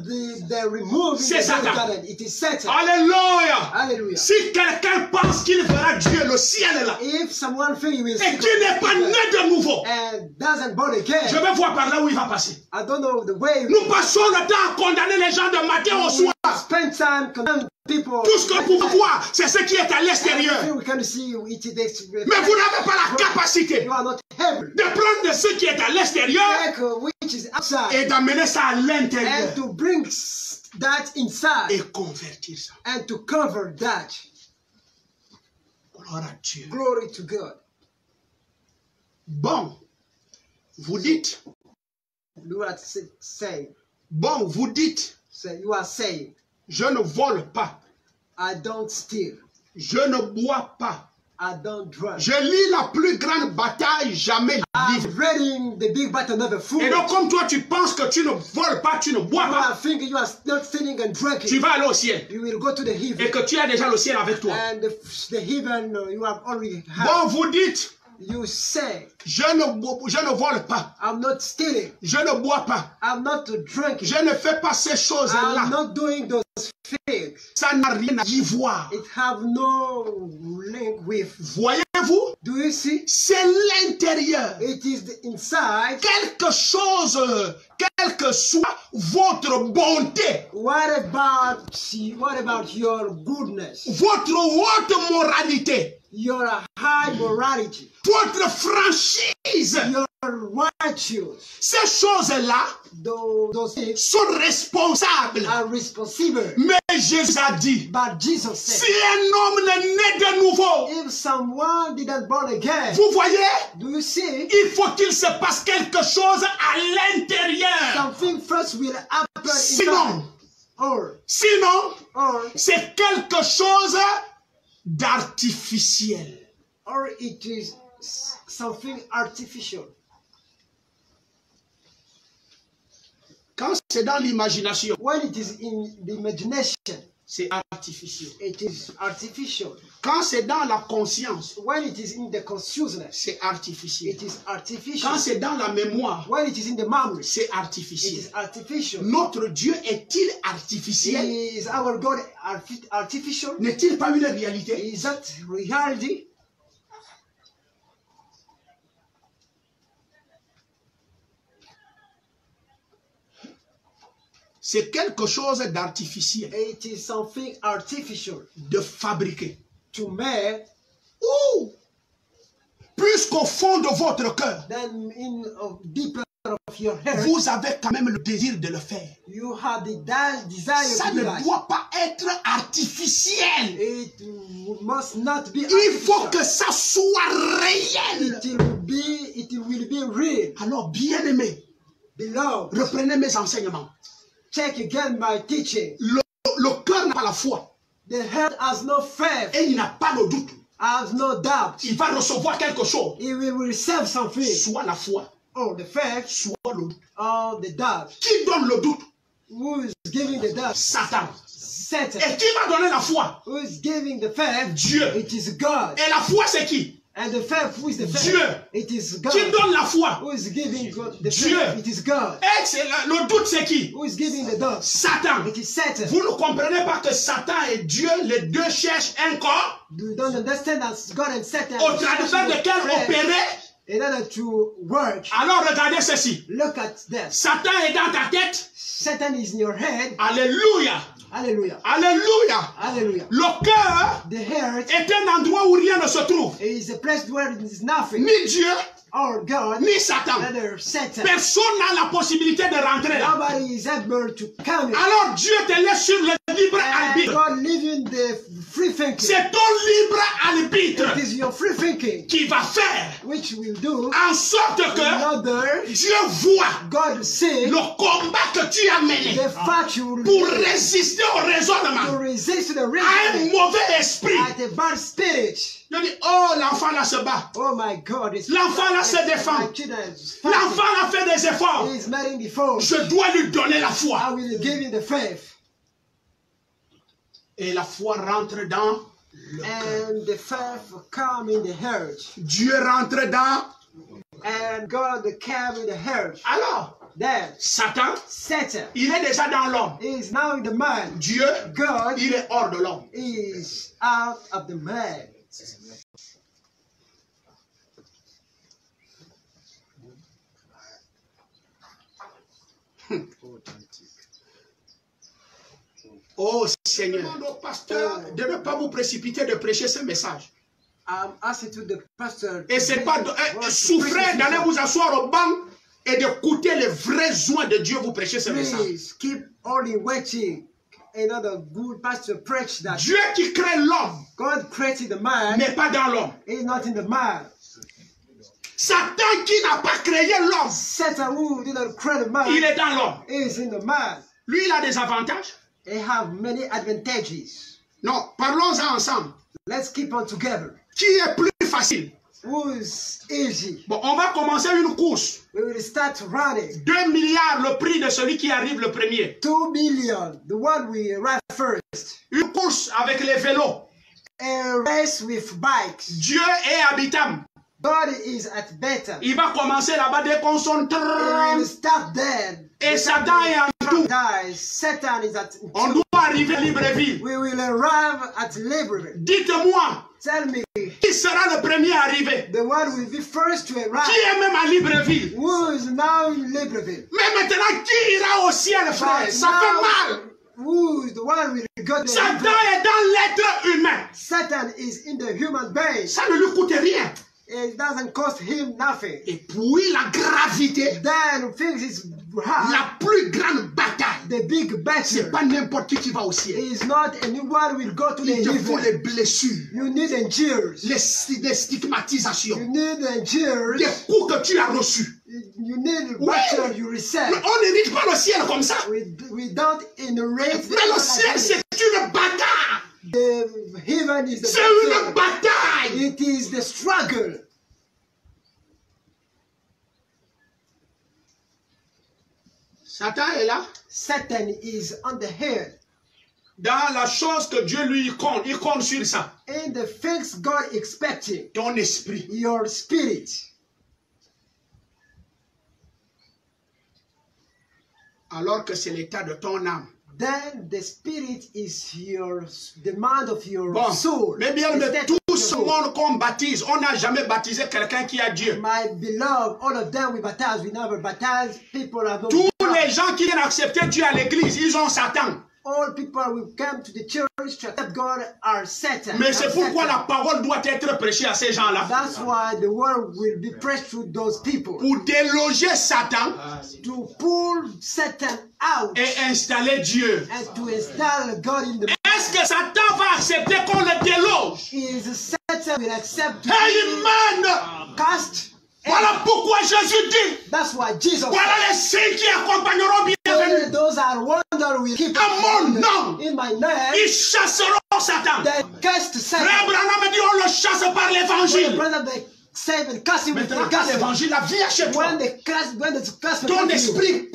they remove in C'est the Satan. garden? It is Satan. Alléluia. Hallelujah. Si quelqu'un pense qu'il verra Dieu, le ciel est là, If someone thinks he will et see qui n'est pas né de nouveau, and doesn't born je again, vais voir par là où il va passer. I don't know the way Nous passons le temps à condamner les gens de matin au soir. spend time condemning people. Tout ce que nous pouvons voir, c'est ce qui est à l'extérieur. Everything we can see, it is Mais vous n'avez pas la capacité You are not able. de prendre de ce qui est à l'extérieur Like which is outside et d'amener ça à and l'intérieur to bring that inside et convertir ça. and to cover that. Gloire à Dieu. Glory to God. Bon, vous dites, You are saying, bon, vous dites, you are saying, je ne vole pas, I don't steal, je ne bois pas. I don't drink. Je lis la plus grande bataille jamais I'm livrée. reading the big battle, never fool. Et donc, comme toi, tu penses que tu ne voles pas, tu ne bois You pas, are thinking you are not stealing and tu drinking. vas aller au ciel. You will go to the Et heaven. que tu as déjà le ciel avec toi. And the heaven you have already had. Bon, vous dites, You say, je ne vole pas, I'm not stealing. je ne bois pas, I'm not drinking. je ne fais pas ces I'm choses-là. not doing those things. Ça n'a rien à y voir. It have no link with. Voyez-vous, Do you see? c'est l'intérieur. It is the inside. Quelque chose, quelle que soit votre bonté, What about your goodness? votre haute moralité, Your high morality. votre franchise, Your virtues. ces choses-là Those things sont responsables. are responsible. Mais Jésus a dit, But Jesus si said, un homme n'est né de nouveau, if someone didn't born again, vous voyez, do you see? il faut qu'il se passe quelque chose à l'intérieur. Something first will happen Sinon, inside. Or c'est quelque chose d'artificiel. or it is something artificial. Quand c'est dans l'imagination, When it is in the imagination, c'est artificiel. it is artificial. Quand c'est dans la conscience, When it is in the consciousness, c'est artificiel. it is artificial. Quand c'est dans la mémoire, When it is in the memory, c'est it artificiel. is artificial. Notre Dieu est-il artificiel? Is our God artificial? N'est-il pas une réalité? Is that reality? c'est quelque chose d'artificiel, It is something artificial de fabriqué. to make. Ou, puisqu'au fond de votre cœur, Then in deeper of your heart, vous avez quand même le désir de le faire. you have the desire Ça to do ne that. doit pas être artificiel. It must not be Il faut artificial. que ça soit réel. It will be real. Alors, bien aimé, Beloved, reprenez mes enseignements. check again my teaching. Le cœur n'a pas la foi The heart has no faith, et il n'a pas le doute. has no doubt. Il va recevoir quelque chose. He will receive something. Soit la foi, Or the faith, soit le doute. or the doubt. Qui donne le doute? Who is giving the doubt? Satan. Satan. Et qui va donner la foi? Who is giving the faith? Dieu. It is God. Et la foi, c'est qui? And the faith, who is the faith? Dieu. It is God. Qui donne la foi? Who is giving God the Dieu. faith? It is God. Et le doute, c'est qui? Who is giving the doubt? Satan. It is Satan. Vous ne comprenez pas que Satan et Dieu, les deux cherchent un corps You don't understand that God and Satan au travers lequel opérer. in order to work. Alors regardez ceci. Look at that. Satan est dans ta tête. Satan is in your head. Alléluia. Hallelujah. Alléluia. Hallelujah. Le cœur The heart est un endroit où rien ne se trouve. is a place where there is nothing. Ni Dieu, Or God, ni Satan. neither Satan. Personne n'a la possibilité de rentrer là. Nobody is able to come in. Alors Dieu te laisse sur le libre And arbitre. God living the free thinking. C'est ton libre arbitre It is your free thinking qui va faire which will do en sorte in que order Dieu voit God see le combat que tu as mené the fact you will pour be résister au to raisonnement resist the à un reasoning mauvais esprit. at a bad spirit. Je dis, oh, l'enfant là se bat. Oh my God, it's L'enfant là se défend. my children is fighting. L'enfant là fait des efforts. He is making the phone. Je dois lui donner la foi. I will give you the faith. Et la foi rentre dans le cœur. And the faith come in the heart. Dieu rentre dans. And God came in the heart. Alors, Then Satan, Satan il est déjà dans l'homme. is now in the man. Dieu, God il est hors de l'homme. is out of the man. Oh Seigneur, demande au pasteur de ne pas vous précipiter de prêcher ce message. I'm asking to the pastor. Et c'est pas souffrir d'aller vous asseoir au banc et d'écouter les vrais joints de Dieu vous prêcher ce message. Please keep only waiting. Another good pastor preach that Dieu qui crée l'homme God created the man n'est pas dans l'homme. is not in the man. Satan qui n'a pas créé l'homme, Satan who did not create the man il est dans l'homme. is in the man. Lui, il a des avantages. They have many advantages. Non, parlons-en ensemble. Let's keep on together. Qui est plus facile? Who is easy? Bon, on va commencer une course. We will start running. 2 milliards le prix de celui qui arrive le premier. 2 million, the one we run first. Une course avec les vélos. A race with bikes. Dieu est habitable. God is at better. Il va commencer là-bas dès qu'on sonne. We will start there. Et Satan est en tout. Dies. Satan is at. On doit arriver à Libreville. We will arrive at Libreville. Dites-moi, Tell me, qui sera le premier arrivé? the one will be first to Qui arrive. est même à Libreville? Who is now in Libreville? Mais maintenant, qui ira au ciel, frère? But Ça fait mal. who is the one will go to Satan Libreville? est dans l'être humain. Satan is in the human being. Ça ne lui coûte rien. It doesn't cost him nothing. Et puis la gravité, Then things is hard. la plus grande bataille, The big c'est battle pas n'importe qui va au ciel. is not anyone will go to the Il te faut heaven. les blessures, You need endures. les stigmatisations, You need endures. des coups que tu as reçus. You need Oui. battle you receive. Mais on n'hérite pas le ciel comme ça. We don't inherit. Mais le ciel, c'est une bagarre. The heaven is the C'est une battle. bataille. It is the struggle. Satan est là. Satan is on the head. Dans la chose que Dieu lui compte, il compte sur ça. In the things God expecting, Ton esprit. your spirit. Alors que c'est l'état de ton âme. Then the spirit is your demand of your Bon, soul. mais bien, The mais state tout of your ce soul. monde qu'on baptise, on n'a jamais baptisé quelqu'un qui a Dieu. My beloved, all of them we baptize. We never baptize people who have no Tous God. les gens qui viennent accepter Dieu à l'église, ils ont Satan. All people who come to the church to accept God are Satan. Mais c'est pourquoi la parole doit être prêchée à ces gens-là. That's why the word will be preached to those people. Pour déloger Satan To pull Satan out et installer Dieu. and to install God in the Est-ce que Satan va accepter qu'on le déloge? is Satan will accept to Amen. cast. Voilà pourquoi Jésus dit, That's why Jesus voilà les signes qui accompagneront bienvenue. those are wonder will keep À mon nom, in my name. ils chasseront Satan. They cast Satan. Frère Branham dit, on le chasse par l'évangile. Brother, they save and cast him with Maintenant, the quand gospel. l'évangile vient chez toi, When the gospel ton comes to you, esprit,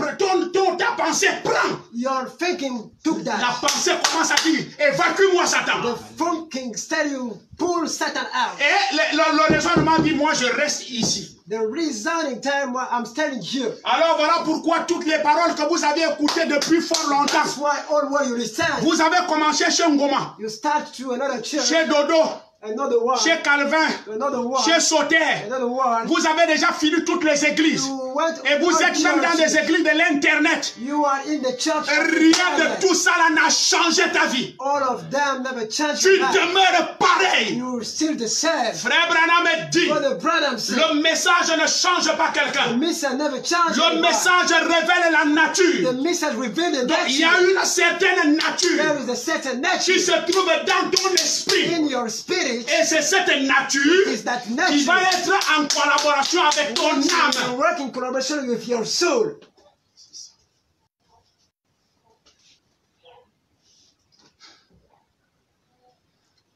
ta pensée prend. your thinking took La that. pensée commence à dire, évacue-moi The Satan. thinking tell you pull Satan out. Et le raisonnement dit, moi je reste ici. The reasoning time why I'm standing here. Alors voilà pourquoi toutes les paroles que vous avez écoutées depuis fort longtemps, That's why all what you listen, vous avez commencé chez Ngoma, you start to another church, chez Dodo, another one, chez Calvin, another one, chez Sauter. another one. Vous avez déjà fini toutes les églises. You went Et vous all êtes même dans churches. des églises de l'Internet. You are in the church. Rien de tout ça là n'a changé ta vie. All of them never changed. Tu your life. demeures pareil. You're still the same. Frère Branham dit, Brother Branham said, le message ne change pas the quelqu'un. message never changed. Le message révèle la The nature. message revealed the Donc il y a nature. une certaine There nature is a certain qui nature se trouve dans ton esprit. in your spirit. Et c'est cette nature Is that qui nature va être en collaboration avec ton and âme. work in collaboration with your soul.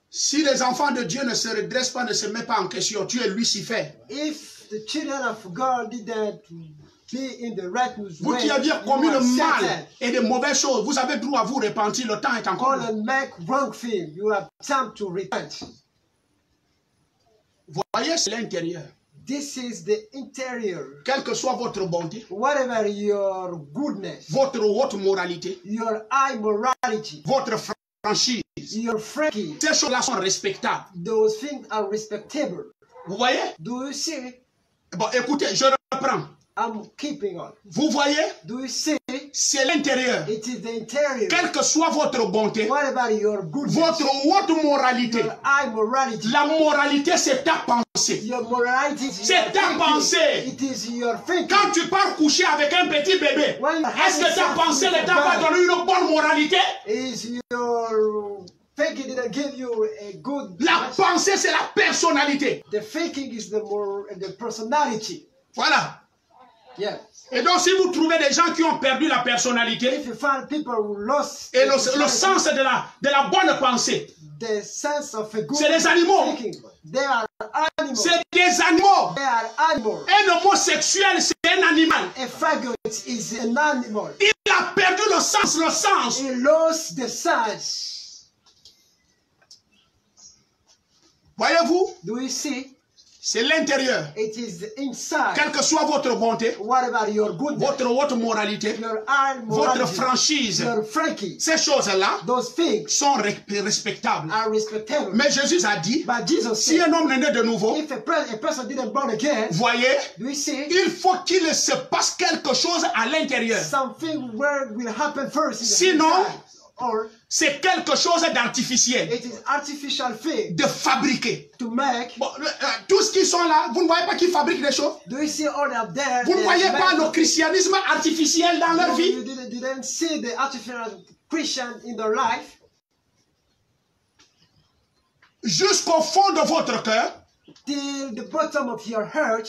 Si les enfants de Dieu ne se redressent pas, ne se mettent pas en question, tu es Lucifer. If the children of God didn't be in the right Vous way, qui aviez you commis are le mal Satan. et de mauvaises choses, vous avez droit à vous repentir, le temps est encore All là. and make wrong thing, you have time to repent. Voyez, c'est l'intérieur. This is the interior. Quelle que soit votre bonté, Whatever your goodness, votre haute moralité, your high morality, votre franchise, your frankie, ces choses-là sont respectables. those things are respectable. Vous voyez? Do you see? Bon, écoutez, je reprends. I'm keeping on. Vous voyez? Do you see? C'est l'intérieur. It is the interior. Quelle que soit votre bonté, Whatever your goodness, votre haute moralité, your high morality, la moralité, c'est ta pensée. your morality is C'est your ta thinking. pensée. It is your thinking. Quand tu pars coucher avec un petit bébé, When est-ce que ta pensée ne t'a pas donné une bonne moralité? Is your thinking didn't give you a good La pensée, c'est la personnalité. The thinking is the personality. Voilà. Yeah. Et donc, si vous trouvez des gens qui ont perdu la personnalité If you find people who lost et le sens de la bonne pensée, the sense of a good c'est des animaux. thinking, they are animals. C'est des animaux. They are animals. Un homosexuel, c'est un animal. A faggot is an animal. Il a perdu le sens. He lost the sense. Voyez-vous? Do you see? C'est l'intérieur. It is inside. Quelle que soit votre bonté, What about your goodness? votre haute moralité, Your high votre morality, franchise, your frankie. ces choses-là Those things sont respectables. are respectable. Mais Jésus a dit, But Jesus si said, un homme est né de nouveau, if a person didn't born again, voyez, do you see? il faut qu'il se passe quelque chose à l'intérieur. Something where will happen first in the Sinon, inside. Or c'est quelque chose d'artificiel, it is artificial thing de fabriqué. to make. Bon, tous qui sont là, vous ne voyez pas qu'ils fabriquent des choses? Do you see all of there? Vous ne voyez pas le christianisme artificiel dans leur vie? You didn't see the artificial Christian in their life. Jusqu'au fond de votre cœur, Till the bottom of your heart,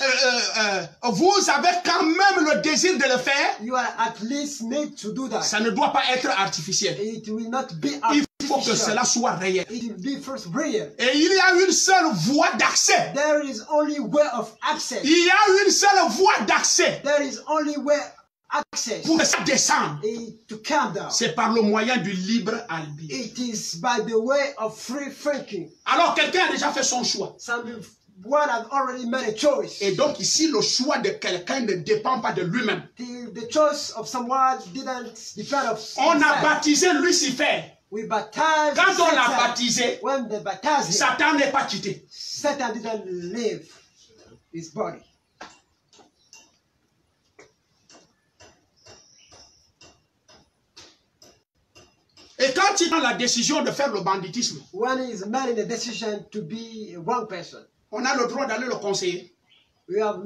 vous avez quand même le désir de le faire. you are at least need to do that. Ça ne doit pas être artificiel. It will not be Il faut que artificial. cela soit réel. It will be first real. Et il y a une seule voie d'accès. There is only way of access. Il y a une seule voie d'accès There is only way access. pour que ça descende. To come down. C'est par le moyen du libre arbitre. It is by the way of free thinking. Alors quelqu'un a déjà fait son choix. Someone has already made a choice. Et donc ici, le choix de quelqu'un ne dépend pas de lui-même. The choice of someone didn't depend on On a himself. baptisé Lucifer. We baptized Quand on l'a Satan. baptisé, When they baptized him, Satan n'est pas quitté. Satan didn't leave his body. Et quand il prend la décision de faire le banditisme, when he is making a decision to be a wrong person, on a le droit d'aller le conseiller. we are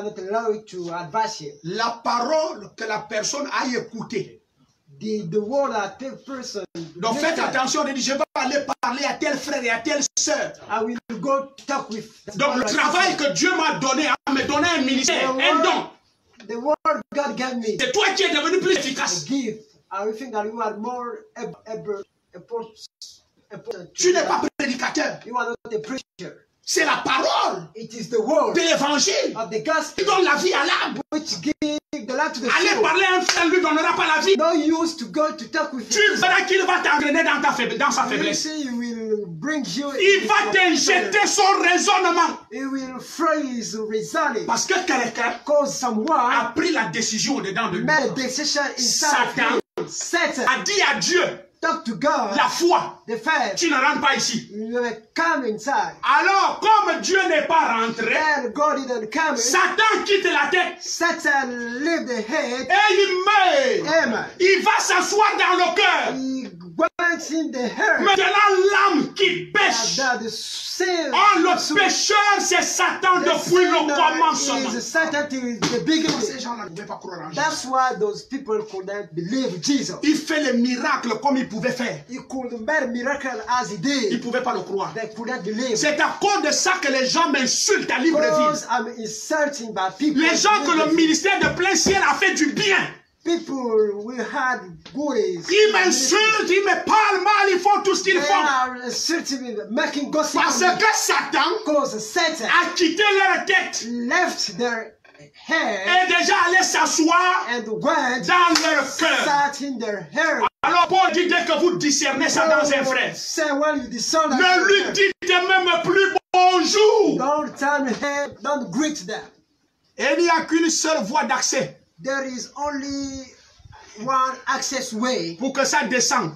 not allowed to advise him. La parole que la personne a écoutée. The word that that person. Donc faites attention, on dit je vais aller parler à tel frère et à telle sœur. I will go talk with. Donc le travail que Dieu m'a donné, me donner un ministère, un don. The word God gave me. C'est toi qui es devenu plus efficace. Give. I think that you are more important. Tu n'es pas prédicateur. You are not a preacher. C'est la parole It is the word de l'évangile of the gospel qui donne la vie à l'âme. which give the life to the Aller soul. parler à un frère ne lui donnera pas la vie. No use to go to talk with Tu him. verras qu'il va t'engrainer dans sa You faiblesse. see, he will bring you. Il va t'injecter son raisonnement. He will phrase reasoning. Parce que quelqu'un Cause someone a pris la décision dedans de lui. made a decision inside Satan of him. Satan a dit à Dieu, talk to God. la foi, The fact tu ne rentres pas ici. you will come inside. Alors, comme Dieu n'est pas rentré, And God didn't come in. Satan quitte la tête Satan left the head. et il meurt. Amen. Il va s'asseoir dans le cœur. He went in the heart. Maintenant, l'âme qui pêche. That the sin. Oh, le pécheur, c'est Satan depuis le commencement. Is Satan till the beginning. Ces gens-là ne pouvaient pas croire en Jésus. That's why those people couldn't believe Jesus. Il fait les miracles comme il pouvait faire. He could make miracle as he Ils did. ne pouvaient pas le croire. They couldn't believe. C'est à cause de ça que les gens m'insultent à Libreville. Because I'm insulting by people. Les gens que le ministère de plein ciel a fait du bien. People will have goodies. Ils m'insultent, ils me parlent mal, ils font tout ce qu'ils They font. are insulting me, making gossip. Parce que Satan Because Satan a quitté leur tête left their hair et déjà allé s'asseoir and went dans leur cœur. sat in their hair. Alors Paul dit dès que vous discernez ça dans un frère, Say when you discern that ne lui dites même plus bonjour. don't turn head, don't greet them. Et il n'y a qu'une seule voie d'accès There is only one access way pour que ça descende.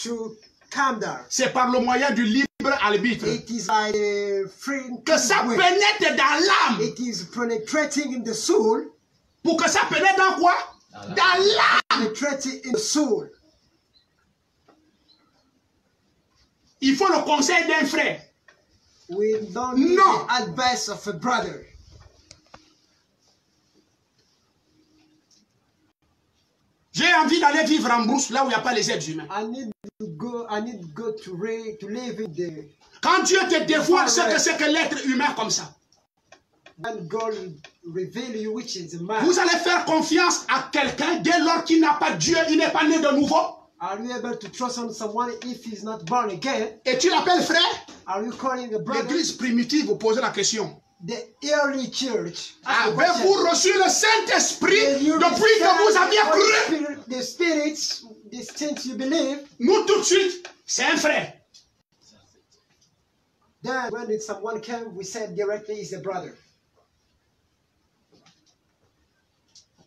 to come down. C'est par le moyen du libre arbitre. It is by the free Que ça way. pénètre dans l'âme. It is penetrating in the soul. Pour que ça pénètre dans quoi? Dans l'âme. Penetrating in the soul. Il faut le conseil d'un frère. We don't need No. the advice of a brother. J'ai envie d'aller vivre en brousse, là où il n'y a pas les êtres humains. I need to go to live in the Quand Dieu te dévoile ce que c'est que l'être humain comme ça, when God reveal you which is the man. vous allez faire confiance à quelqu'un dès lors qu'il n'a pas Dieu, il n'est pas né de nouveau. Are you able to trust on someone if he's not born again? Et tu l'appelles frère? Are you calling a brother? L'église primitive vous pose la question. The early church. asked the Avez-vous question, reçu le Saint-Esprit "Did you depuis que vous aviez receive cru? Holy Spirit, the spirits, these things you believe? Nous tout de suite, c'est un frère. Then when someone came, we said directly is a brother.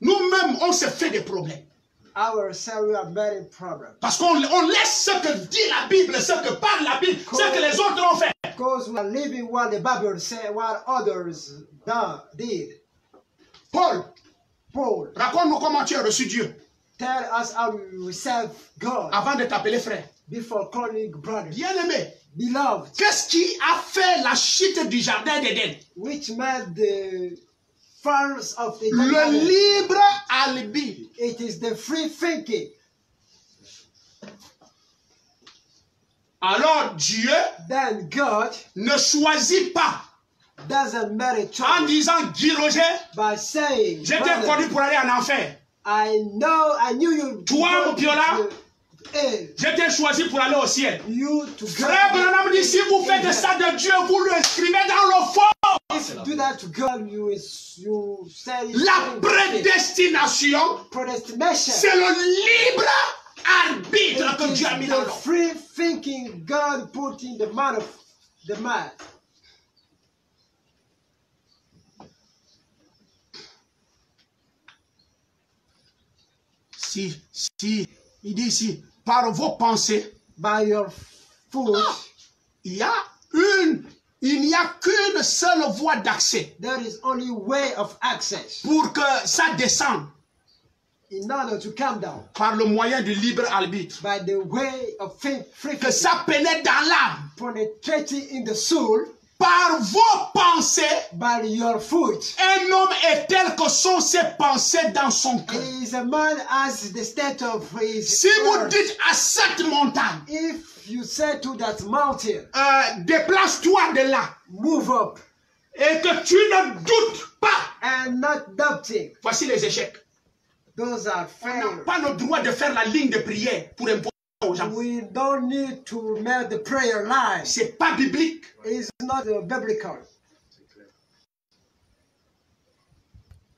Nous-mêmes, on se fait des problèmes. Ourselves, we are very problem. Parce qu'on laisse ce que dit la Bible, ce que parle la Bible, ce que les autres ont fait. Because we are living what the Bible said, what others did. Paul, Paul, raconte-nous comment tu as reçu Dieu tell us how we receive God avant de t'appeler frère. before calling brother. Bien-aimé, Beloved, qu'est-ce qui a fait la chute du jardin d'Éden? which made the first of the Le libre arbitre. It is the free thinking. Alors Dieu Then God ne choisit pas doesn't make a en choice disant Guy Roger, by saying, j'étais brother, connu pour aller en enfer. I knew you. Toi, go Mopiola, to the hell. j'étais choisi pour aller au ciel. You to Frère God. Branham dit, si vous faites ça de Dieu, vous le inscrivez dans le fond. If you do that to God, you say it's La prédestination, predestination. c'est le libre arbitre que It Dieu a mis is dans the l'homme. free thinking God put in the man of the man. Si, il dit ici, par vos pensées, By your foot, il n'y a qu'une seule voie d'accès there is only way of access pour que ça descende. in order to come down par le moyen du libre arbitre. by the way of free Que ça pénètre dans l'âme penetrating in the soul par vos pensées. by your foot. Un homme est tel que sont ses pensées dans son cœur. Is a man as the state of his Si vous heart. dites à cette montagne, If you say to that mountain, déplace-toi de là, move up, et que tu ne doutes pas, and not doubting, voici les échecs. those are On n'a failures. pas le droit de faire la ligne de prière pour imposer aux gens. We don't need to make the prayer line. C'est pas biblique. It's not biblical.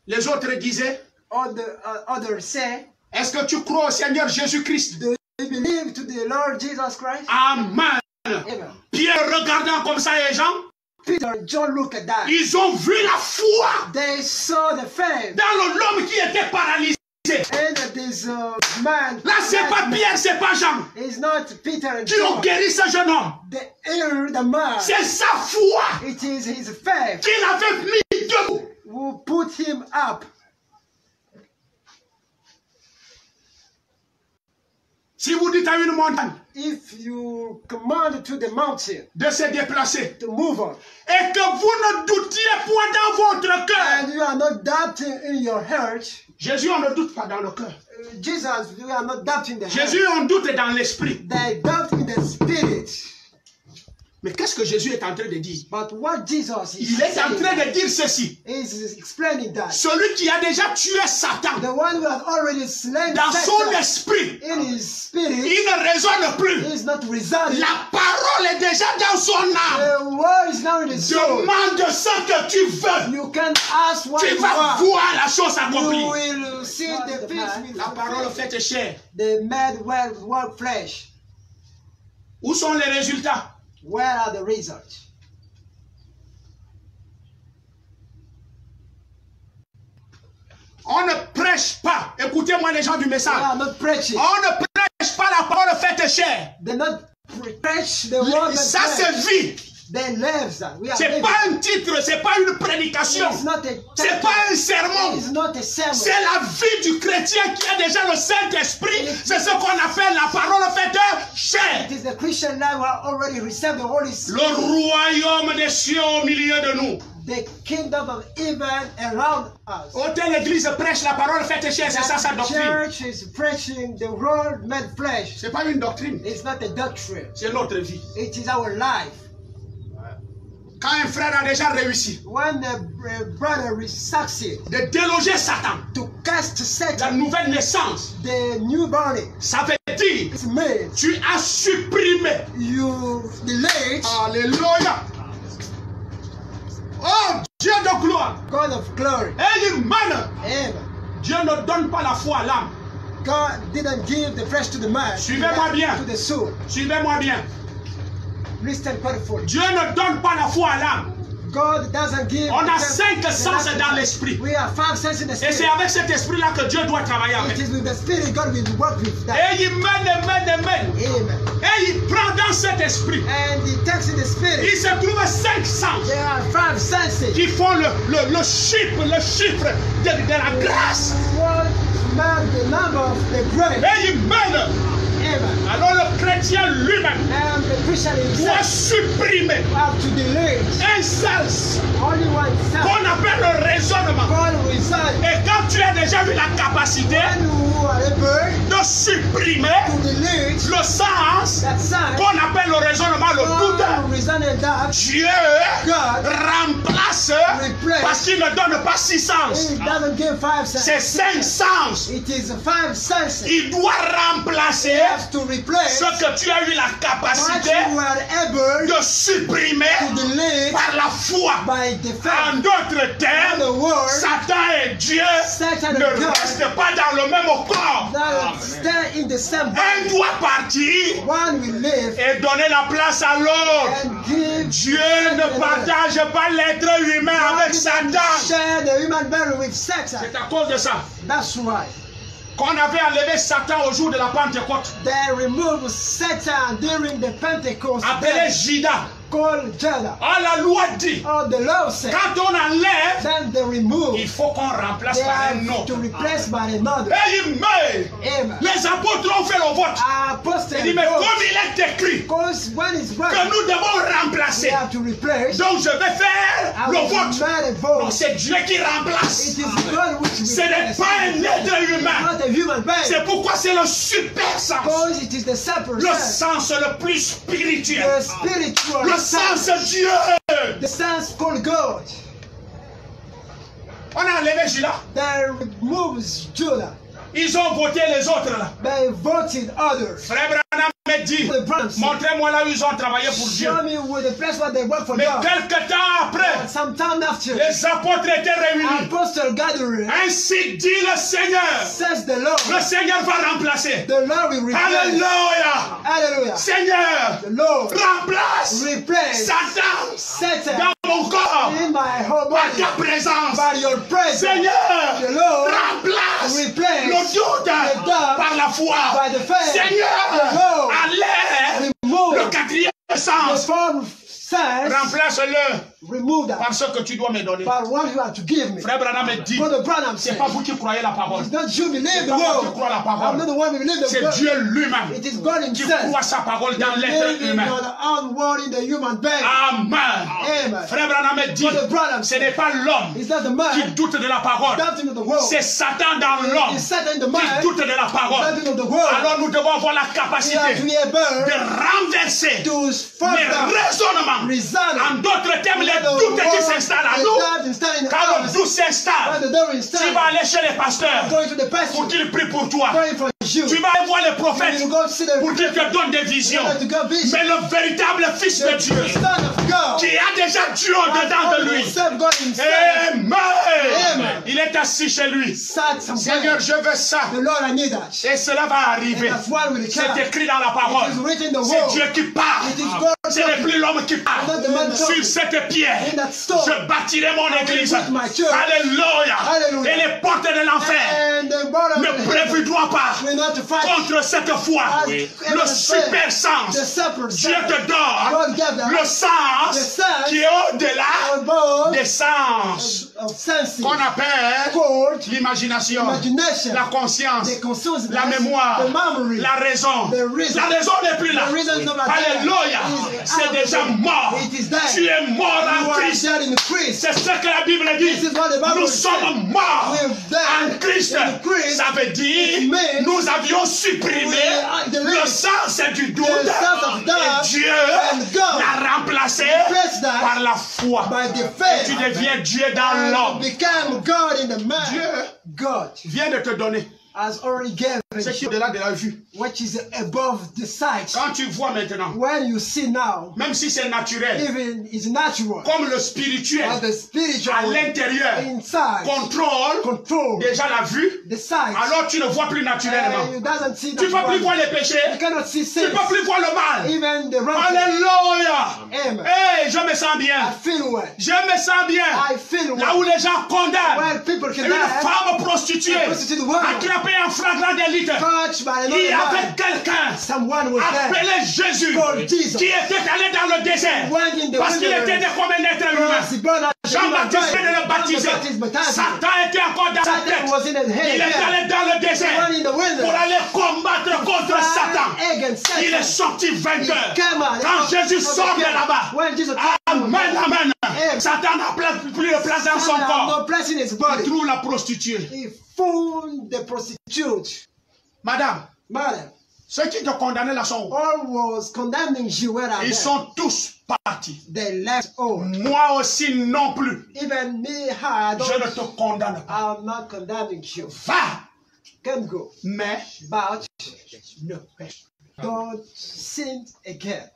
Les autres disaient, Others say, est-ce que tu crois au Seigneur Jésus-Christ? do you believe to the Lord Jesus Christ? Amen. Amen. Pierre regardant comme ça les gens, Peter and John look at that. ils ont vu la foi They saw the faith. dans l'homme qui était paralysé. And this man, Là, c'est pas Pierre, c'est pas Jean it's not Peter and qui ont John. guéri ce jeune homme. The man, C'est sa foi it is his faith qui l'avait mis debout. who put him up. Si vous dites à une montagne If you command to the mountain de se déplacer to move on, et que vous ne doutiez point dans votre cœur, and you are not doubting in your heart, Jésus, on ne doute pas dans le cœur. Jesus, you are not doubting the heart. Jésus, on doute dans l'esprit. They doubt in the spirit. Mais qu'est-ce que Jésus est en train de dire? But what Jesus is Il est en train saying de dire ceci. is explaining that Celui qui a déjà tué Satan the one who has already slain dans son Satan esprit, in his spirit il ne raisonne plus. is not residing. La parole est déjà dans son âme. The word is now in the soul. Demande ce que tu veux. You can ask what Tu you vas want. voir la chose You accomplie. will see the things with La parole faite chair. the made well flesh. Où sont les résultats? Where are the results? On ne prêche pas. Écoutez-moi les gens du They message. are not preaching. On ne prêche pas la parole faite chair. They not preach the word Ça that c'est vie. they live that. We are C'est living. pas un titre, c'est pas une prédication. It's not a C'est pas un sermon. It's not a sermon. C'est la vie du chrétien qui a déjà le Saint-Esprit. C'est ce qu'on appelle la parole faite chair. It is the Christian life who have already received the Holy Spirit. Le royaume des cieux au milieu de nous. The kingdom of heaven around us. Autant l'église prêche la parole faite chair, c'est ça sa The doctrine. church is preaching the word made flesh. C'est pas une doctrine, It's not a doctrine. c'est notre vie. It is our life. Quand un frère a déjà réussi When a brother succeeds de déloger Satan, to cast la Satan, nouvelle naissance, the new body ça veut dire is made. tu as supprimé. You delayed Alléluia. Oh Dieu de gloire. God of glory. Amen. Amen. Dieu ne donne pas la foi à l'âme. God didn't give the flesh to the man, Suivez-moi bien. to the soul. Suivez-moi bien. Listen carefully. Dieu ne donne pas la foi à l'âme. God doesn't give. On a the 5 the sens life. dans l'esprit. We have 5 senses in the Et spirit. c'est avec cet esprit-là que Dieu doit travailler avec. It is with the spirit God will work with that. Amen, amen, amen. Amen. Et il prend dans cet esprit. And he takes in the spirit. Il se trouve 5 sens There are 5 senses. qui font le chiffre de la grâce. What man the number of the grace. Amen. Amen. Alors le chrétien lui-même And the Christian doit himself supprimer have to delay. un sens Only one sense. qu'on appelle le raisonnement. God reside. Et quand tu as déjà eu la capacité When you are able de supprimer to delay le sens that sense, qu'on appelle le raisonnement, le doute, God reside in that. Dieu God remplace replace. parce qu'il ne donne pas 6 sens. It doesn't give 5 senses. C'est 5 sens. It is 5 senses. Il doit remplacer Has to replace ce que tu as eu la what capacité you are able de supprimer to delay par la foi. by the En faith. d'autres In termes, the word Satan et Dieu Satan ne and God restent pas dans le même corps. that stay in the same Un body. doit partir One will live et donner la place à l'autre. and give. Dieu ne partage pas l'être humain avec Satan. Share the human body with Satan. C'est à cause de ça That's why qu'on avait enlevé Satan au jour de la Pentecôte, they removed Satan during the Pentecost appelé day, Judas. called Judah. Ah, la loi dit, Oh, the law said, quand on enlève, then they remove. il faut qu'on remplace They par un have to autre. replace by another. Et il meurt. Amen. Les apôtres ont fait le vote. Apostle, Il dit, mais comme il est écrit because when it's que right, nous devons we remplacer, have to replace. donc je vais faire I le will vote. make a Donc vote. c'est Dieu qui remplace. It is God which Ce n'est pas un être humain. not a human being. C'est pourquoi c'est le super sens. Because it is the separate Le sense, sens le plus spirituel. the spiritual Le sense, sens Dieu. the sense called God. On a enlevé Judas. That removes Judah. Ils ont voté les autres là. They voted others. Frère Branham me dit, The branch. montrez-moi là où ils ont travaillé pour Dieu. Show me with the place where they work for Mais God. quelque temps après, And sometime after, les apôtres étaient réunis. apostle gathering, Ainsi dit le Seigneur. says the Lord. Le Seigneur va remplacer. The Lord will replace. Alléluia. Hallelujah. Seigneur, The Lord remplace replace Satan Satan dans mon corps in my whole par body ta présence. by your presence. Seigneur, The Lord remplace replace le doute the doubt par la foi. by the faith. Seigneur, The Lord enlève remove le quatrième the sens. fourth sense. Remplace-le Remove that par ce que tu dois me donner. by what you have to give me. Frère Branham me dit, Brother Branham c'est said, pas vous qui croyez la parole. it's not you believe C'est the pas moi qui word. crois la I'm not parole. the one who believe the C'est word. Dieu lui-même It is God qui himself. croit sa parole dans l'être Living humain. on the own word in the human being. Amen. Amen. Frère Branham me dit, Brother Branham ce said, n'est pas l'homme it's not the qui man doute de la parole. doubting of the word. C'est Satan dans l'homme It's Satan the qui man doute de la parole. doubting of the word. Alors nous devons avoir la We have to capacité be able de renverser to les further raisonnements. reason. En d'autres termes, les doutes qui s'installent à nous. Quand le doute s'installe, tu vas aller chez les pasteurs going to the pastor, pour qu'ils prient pour toi. praying for you. Tu vas aller voir les prophètes You go see the pour qu'ils te donnent des visions. to go vision. Mais le véritable Fils de Dieu, The Son of God. qui a déjà Dieu au-dedans de lui, Himself, God himself. Amen. Amen. Il est assis chez lui. Sat Seigneur, somewhere. je veux ça. The Lord, I need that. Et cela va arriver. And that's what will C'est come. écrit dans la parole. It is written in the C'est word. Dieu qui parle. It is God Ce n'est talking. plus l'homme qui parle. Not the man talking. Sur cette pierre, In that stone, je bâtirai mon église. build my church. Alléluia. Hallelujah. Et les portes de l'enfer And the bottom ne of the prévaudront pas we're not to fight. contre cette foi. Oui. Le super The sens. separate Dieu sense. te donne God gave them le sens the sense qui est au-delà above des sens of senses qu'on appelle called l'imagination, imagination, la conscience, the consciousness, la mémoire, the memory, la raison. the reason. La raison n'est plus là. The reason is not there. Alléluia. It is C'est out déjà of it. mort. It is there. Tu es mort You en are Christ. dead in Christ. C'est ce que la Bible dit. This is what the Bible Nous says. sommes morts We're dead en Christ. in Christ. Ça veut dire It means nous avions supprimé we are the le sens du doute. The sense of doubt Et Dieu and God l'a remplacé replaced that par la foi. by the Et faith. tu deviens Dieu dans And l'homme. became God in the man. Dieu God vient de te donner has already given ce qui est au-delà de la vue. which is above the sight. Quand tu vois maintenant, When you see now, même si c'est naturel, even is natural, comme le spirituel or the à spiritual l'intérieur inside contrôle déjà la vue, the sight, alors tu ne vois plus naturellement. you doesn't see Tu ne peux plus voir les péchés, You cannot see tu ne sin, peux plus voir le mal. even the wrong. Alléluia. Amen. Hey, je me sens I bien. feel well. Je me sens bien. I feel Là où well. les gens condamnent Where people can une die, femme prostituée, a prostitute woman, attrapée en flagrant délit, touched by il y another avait man. quelqu'un Someone was there. appelé Jésus Called Jesus. qui était allé dans le désert Went in the parce qu'il était né wilderness. comme un être humain. Because he burned out the human Jean-Baptiste body. venait de le baptiser. John the Baptist Satan était encore dans sa Satan tête. was in his head. Il est allé dans le He désert went in the wilderness. pour aller combattre contre Satan. Against Satan. Il est sorti vainqueur. He came out. Quand Jésus sort de là-bas, When Jesus amen, amen. Amen. Satan n'a plus de place dans son Satan had corps. no place in his Il body. trouve la prostituée. He found the prostitute. Madame, Madam, ceux qui te condamnaient là sont où? all was condemning you where I Ils sont tous partis. They left all. Moi aussi non plus. Even me, I Je ne te condamne pas. I'm not condemning you. Va, Can go. mais But ne pêche. don't sin again.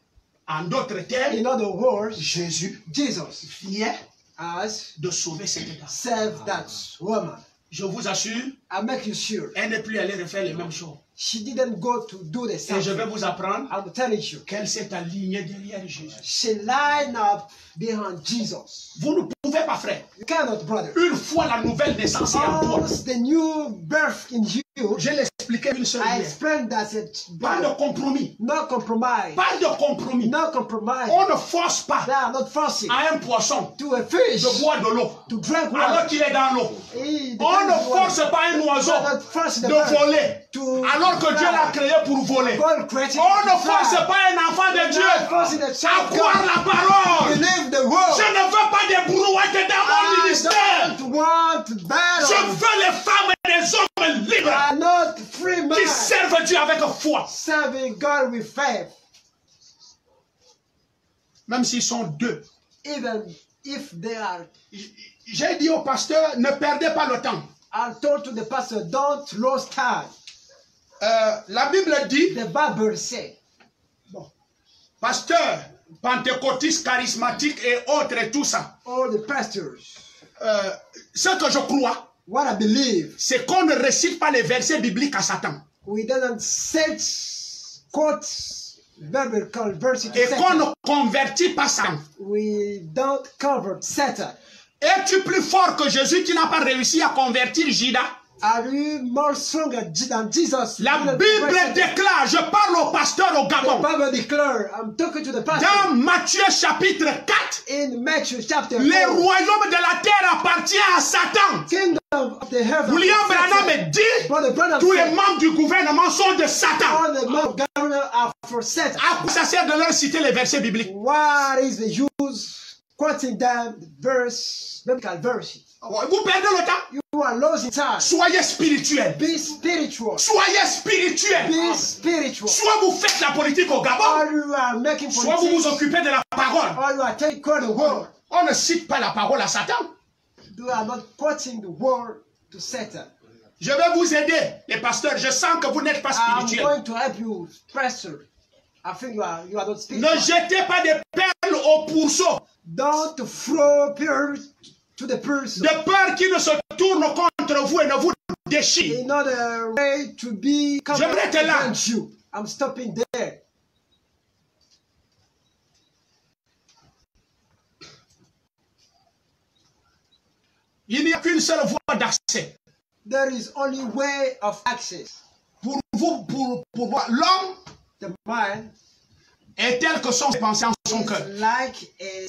En d'autres termes, In other words, Jésus Jesus vient has de sauver cette dame. saved that woman. Je vous assure, I make you sure. elle n'est plus allée refaire les mêmes choses. She didn't go to do the Et same je vais thing. vous apprendre I'm telling you. qu'elle s'est alignée derrière Jésus. She lined up behind Jesus. Vous ne pouvez pas, frère. You cannot, brother. Une fois la nouvelle naissance est en toi, Once the new birth in you you, Je l'expliquais une seule I fois. explained that it's Pas de compromis. no compromise. Pas de compromis. No compromise. On ne force pas They are not forcing à un poisson to a fish de boire de l'eau to drink alors water. qu'il est dans l'eau. He On ne depends on force pas un oiseau not forcing the de bird voler to alors que fly. Dieu l'a créé pour voler. God created On to ne fly. force pas un enfant de Not Dieu forcing the à child of croire God la parole. believe the word. Je ne veux pas des brouettes dans mon I ministère. don't want Je battle. veux les femmes et les hommes libres I'm not free man. qui servent Dieu avec foi. Serving God with faith. Même s'ils sont deux. Even if they are, J'ai dit au pasteur, ne perdez pas le temps. I told to the pastor, don't lose time. La Bible dit, The Bible says, bon, pasteur, pentecôtiste, charismatique et autres et tout ça. all the pastors, Ce que je crois, what I believe, c'est qu'on ne récite pas les versets bibliques à Satan. we don't set quotes biblical verses to Et qu'on Satan. ne convertit pas Satan. We don't convert Satan. Es-tu plus fort que Jésus qui n'a pas réussi à convertir Judas? Are you more stronger than Jesus? La Bible déclare, je parle au pasteur au The Gabon. Bible declare, I'm talking to the pastor. Dans Matthieu chapitre 4, In Matthew chapter 4, le royaume de la terre appartient à Satan. kingdom of the heaven. William Branham dit, Brother Branham tous les said, membres du gouvernement sont de Satan. all the men of government are for Satan. À quoi ça sert de leur citer les versets bibliques? What is the use quoting them verse, biblical verse? Vous perdez le temps. You are losing time. Soyez spirituel. Be spiritual. Soyez spirituel. Be spiritual. Soit vous faites la politique au Gabon, Or you are making soit vous vous politics. occupez de la parole. Or you are taking the word. On ne cite pas la parole à Satan. You are not quoting the word to Satan. Je vais vous aider, les pasteurs. Je sens que vous n'êtes pas I'm spirituel. going to help you, pastor. I think you are not Ne spiritual. jetez pas des perles au pourceau, Don't throw pearls to the person. de peur qu'ils ne se tournent contre vous et ne vous déchirent. In order way to be J'aimerais être là. against you. I'm stopping there. Il n'y a qu'une seule voie d'accès. There is only way of access. Pour vous, pour moi, l'homme The mind est tel que son pensée en son cœur. is like a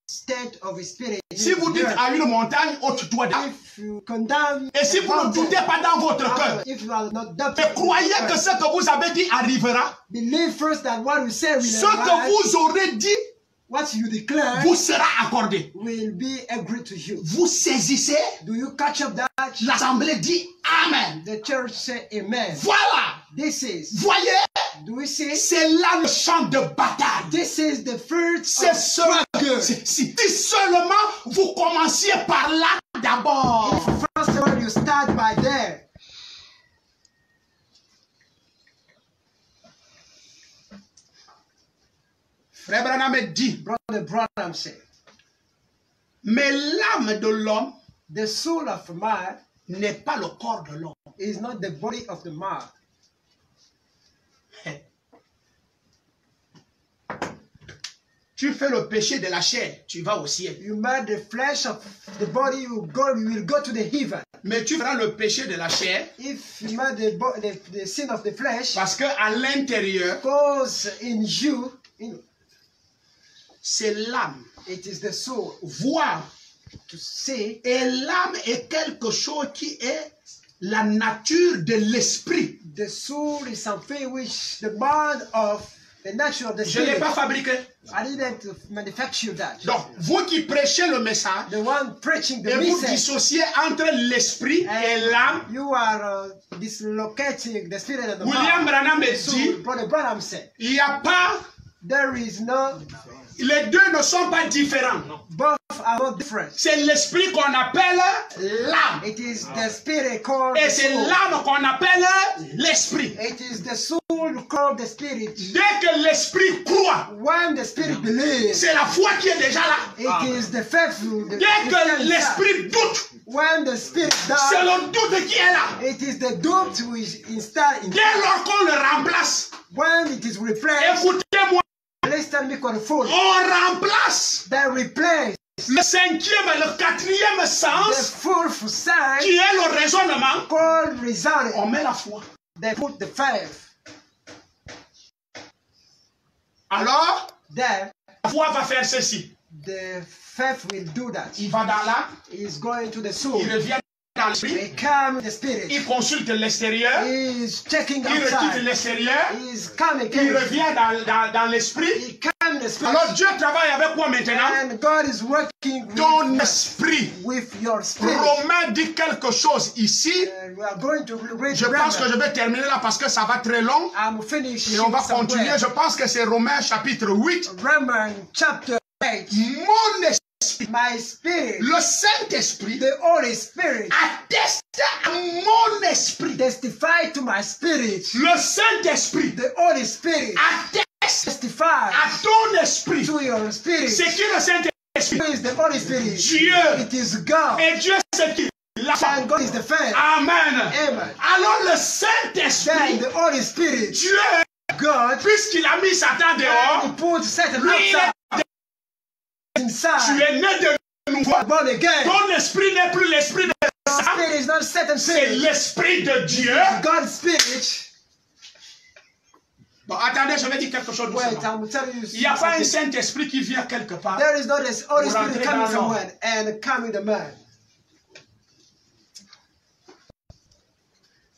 state of spirit. Si vous dites à une montagne, ôte-toi d'âme. If you condemn Et si a vous ne mountain, doutez pas dans votre cœur, if you are not doubting, et croyez que ce que vous avez dit arrivera, believe first that what you say will ce arrive. que vous aurez dit What you declare vous sera accordé. will be agreed to you. Vous saisissez, Do you catch up that? l'assemblée dit Amen. The church say amen. Voilà, This is, voyez, do we see? c'est là le champ de bataille. This is the first C'est of struggle. si seulement vous commenciez par là d'abord. First of all, you start by there. Frère Branham dit, Brother Branham said, mais l'âme de l'homme the soul of man n'est pas le corps de l'homme. is not the body of the man. Tu fais le péché de la chair, tu vas au ciel. You made the flesh of the body, you will go to the heaven. Mais tu feras le péché de la chair If you made the sin of the flesh, parce que à l'intérieur, because in you, c'est l'âme. it is the soul. Voir. To see, Et l'âme est quelque chose qui est la nature de l'esprit. the soul is something which the mind of the nature of the Je ne l'ai spirit. pas fabriqué. I didn't manufacture that. Donc, vous qui prêchez le message, The one preaching the et vous message, dissociez entre l'esprit et l'âme, you are dislocating the spirit and the William mind. Branham So, dit, Brother Branham said, il n'y a pas, there is no, les deux ne sont pas différents. both are not different. C'est l'esprit qu'on appelle l'âme. It is the spirit called Et the c'est soul. l'âme qu'on appelle l'esprit. It is the soul called the spirit. Dès que l'esprit croit, When the spirit believes, c'est la foi qui est déjà là. it is the faithful. Dès que l'esprit doute, When the spirit c'est dies, le doute qui est là. it is the doubt which installed in. Dès lors qu'on le remplace, When it is replaced, écoutez-moi, listen me carefully. on remplace They replace Le cinquième et le quatrième The sens, fourth sign qui est le raisonnement, called reasoning. on met la foi. They put the faith. Alors, Then la foi va faire ceci. the faith will do that. Il va dans l'âme, He's going to the soul. il revient dans l'esprit, He comes the spirit. il consulte l'extérieur, He's checking il retire outside. l'extérieur, He's coming il in. revient dans l'esprit. He comes in the spirit. Alors Dieu travaille avec quoi maintenant? And God is working Ton with, esprit. with your spirit. Romain dit quelque chose ici. We are going to read Je pense que Romans. je vais terminer là parce que ça va très long. I'm finishing Et on va somewhere. continuer. Je pense que c'est Romains chapitre 8. Romans chapter 8. Mon esprit, My spirit, le Saint-Esprit, the Holy Spirit, atteste à mon esprit. testify to my spirit. Le Saint-Esprit The Holy Spirit atteste testify à ton esprit. to your spirit. C'est qui le Saint-Esprit? Who is the Holy Spirit? Dieu. It is God. Et Dieu c'est qui? La And God is the faith. Amen. Amen. Alors le Then Saint-Esprit, the Holy Spirit, Dieu, God, puisqu'il a mis Satan and dehors, He put Satan lui, il outside, est- tu inside, es né de nouveau. born again. Ton esprit n'est plus l'esprit de Your Satan, spirit is not Satan's c'est spirit. l'esprit de Dieu. God's spirit. Bon, attendez, je vais dire quelque chose de Wait, ça. I'm telling you Il n'y a pas un something. Saint-Esprit qui vient quelque part. There is not a Holy Pour Spirit entrer coming dans from l'homme. one and coming the man.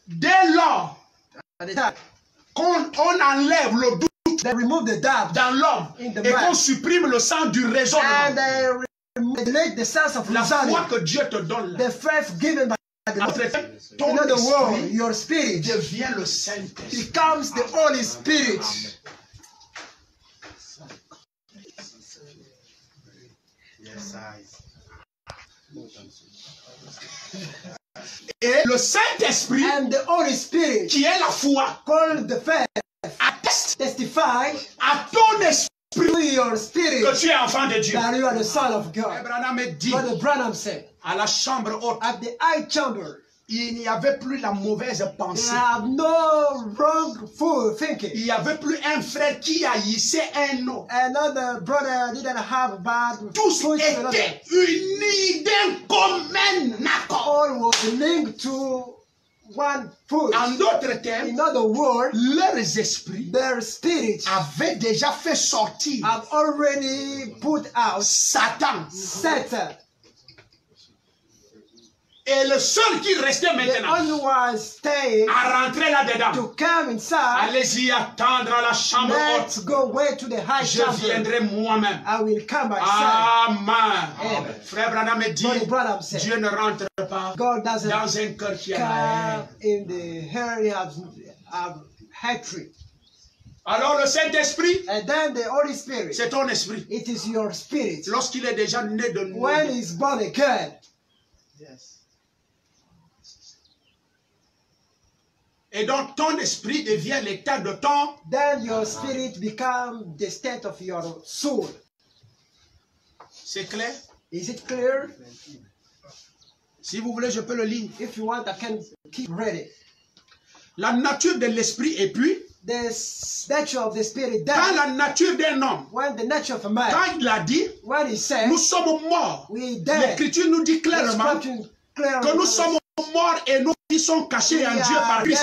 Dès lors At the time, qu'on enlève le doute they remove the doubt dans l'homme in the et man. qu'on supprime le sang du And raisonnement, they remove the sense of la reasoning. foi que Dieu te donne là, The faith given by the en Lord. fait, In ton other words, esprit your spirit devient le Saint-Esprit. becomes the Holy Spirit. Et le Saint-Esprit, And the Holy Spirit, qui est la foi, called the faith, atteste testify à ton esprit to your spirit que tu es enfant de Dieu. that you are the son of God. Abraham dit Brother Branham said, à la chambre haute, at the high chamber, il n'y avait plus la mauvaise they pensée. have no wrongful thinking. Il n'y avait plus un frère qui haïssait un autre. Another brother didn't have bad Tous thoughts to another. étaient unis d'un commun accord. All was linked to one foot. En d'autres termes, In other words, leurs esprits their spirit avaient déjà fait sortir have already put out Satan. Satan. Et le seul qui restait The maintenant only one staying à rentrer là-dedans. to come inside. Allez-y attendre à la chambre Let's haute. go way to the high Je chamber. viendrai moi-même. I will come myself. Amen. Amen. Frère Branham me dit, Brother Branham said, Dieu ne rentre pas God doesn't dans un cœur qui a la haine. come in the area of hatred. Alors le Saint-Esprit, And then the Holy Spirit, c'est ton esprit. it is your spirit. Lorsqu'il est déjà né de nouveau, When he's born again, et donc ton esprit devient l'état de ton. then your spirit becomes the state of your soul. C'est clair? Is it clear? Si vous voulez, je peux le lire. If you want, I can keep reading. La nature de l'esprit et puis, The nature of the spirit quand died. la nature d'un homme, When the nature of a man, quand il a dit, when he said, nous sommes morts. we dead. L'Écriture nous dit The clairement scripture clear que nous sommes morts et nos vies sont cachées en Dieu par Christ.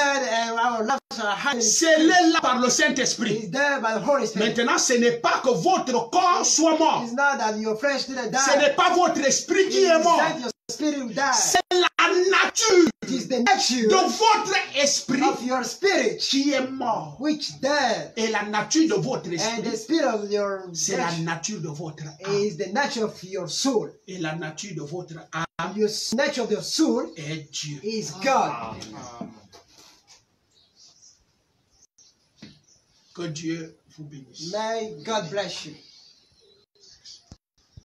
Scellés là par le Saint-Esprit. He's there by the Holy Spirit. Maintenant, ce n'est pas que votre corps soit mort. It's not that your flesh didn't Ce die. n'est pas votre esprit qui It's est mort. that your spirit will die. C'est la nature It is the de nature votre esprit of your spirit qui est mort. which died. Et la nature de votre And esprit, the spirit of your c'est la flesh nature de votre âme. is the nature of your soul. Et la nature de votre âme And your nature of your soul est Dieu. is God. Que Dieu vous bénisse. May God bless you.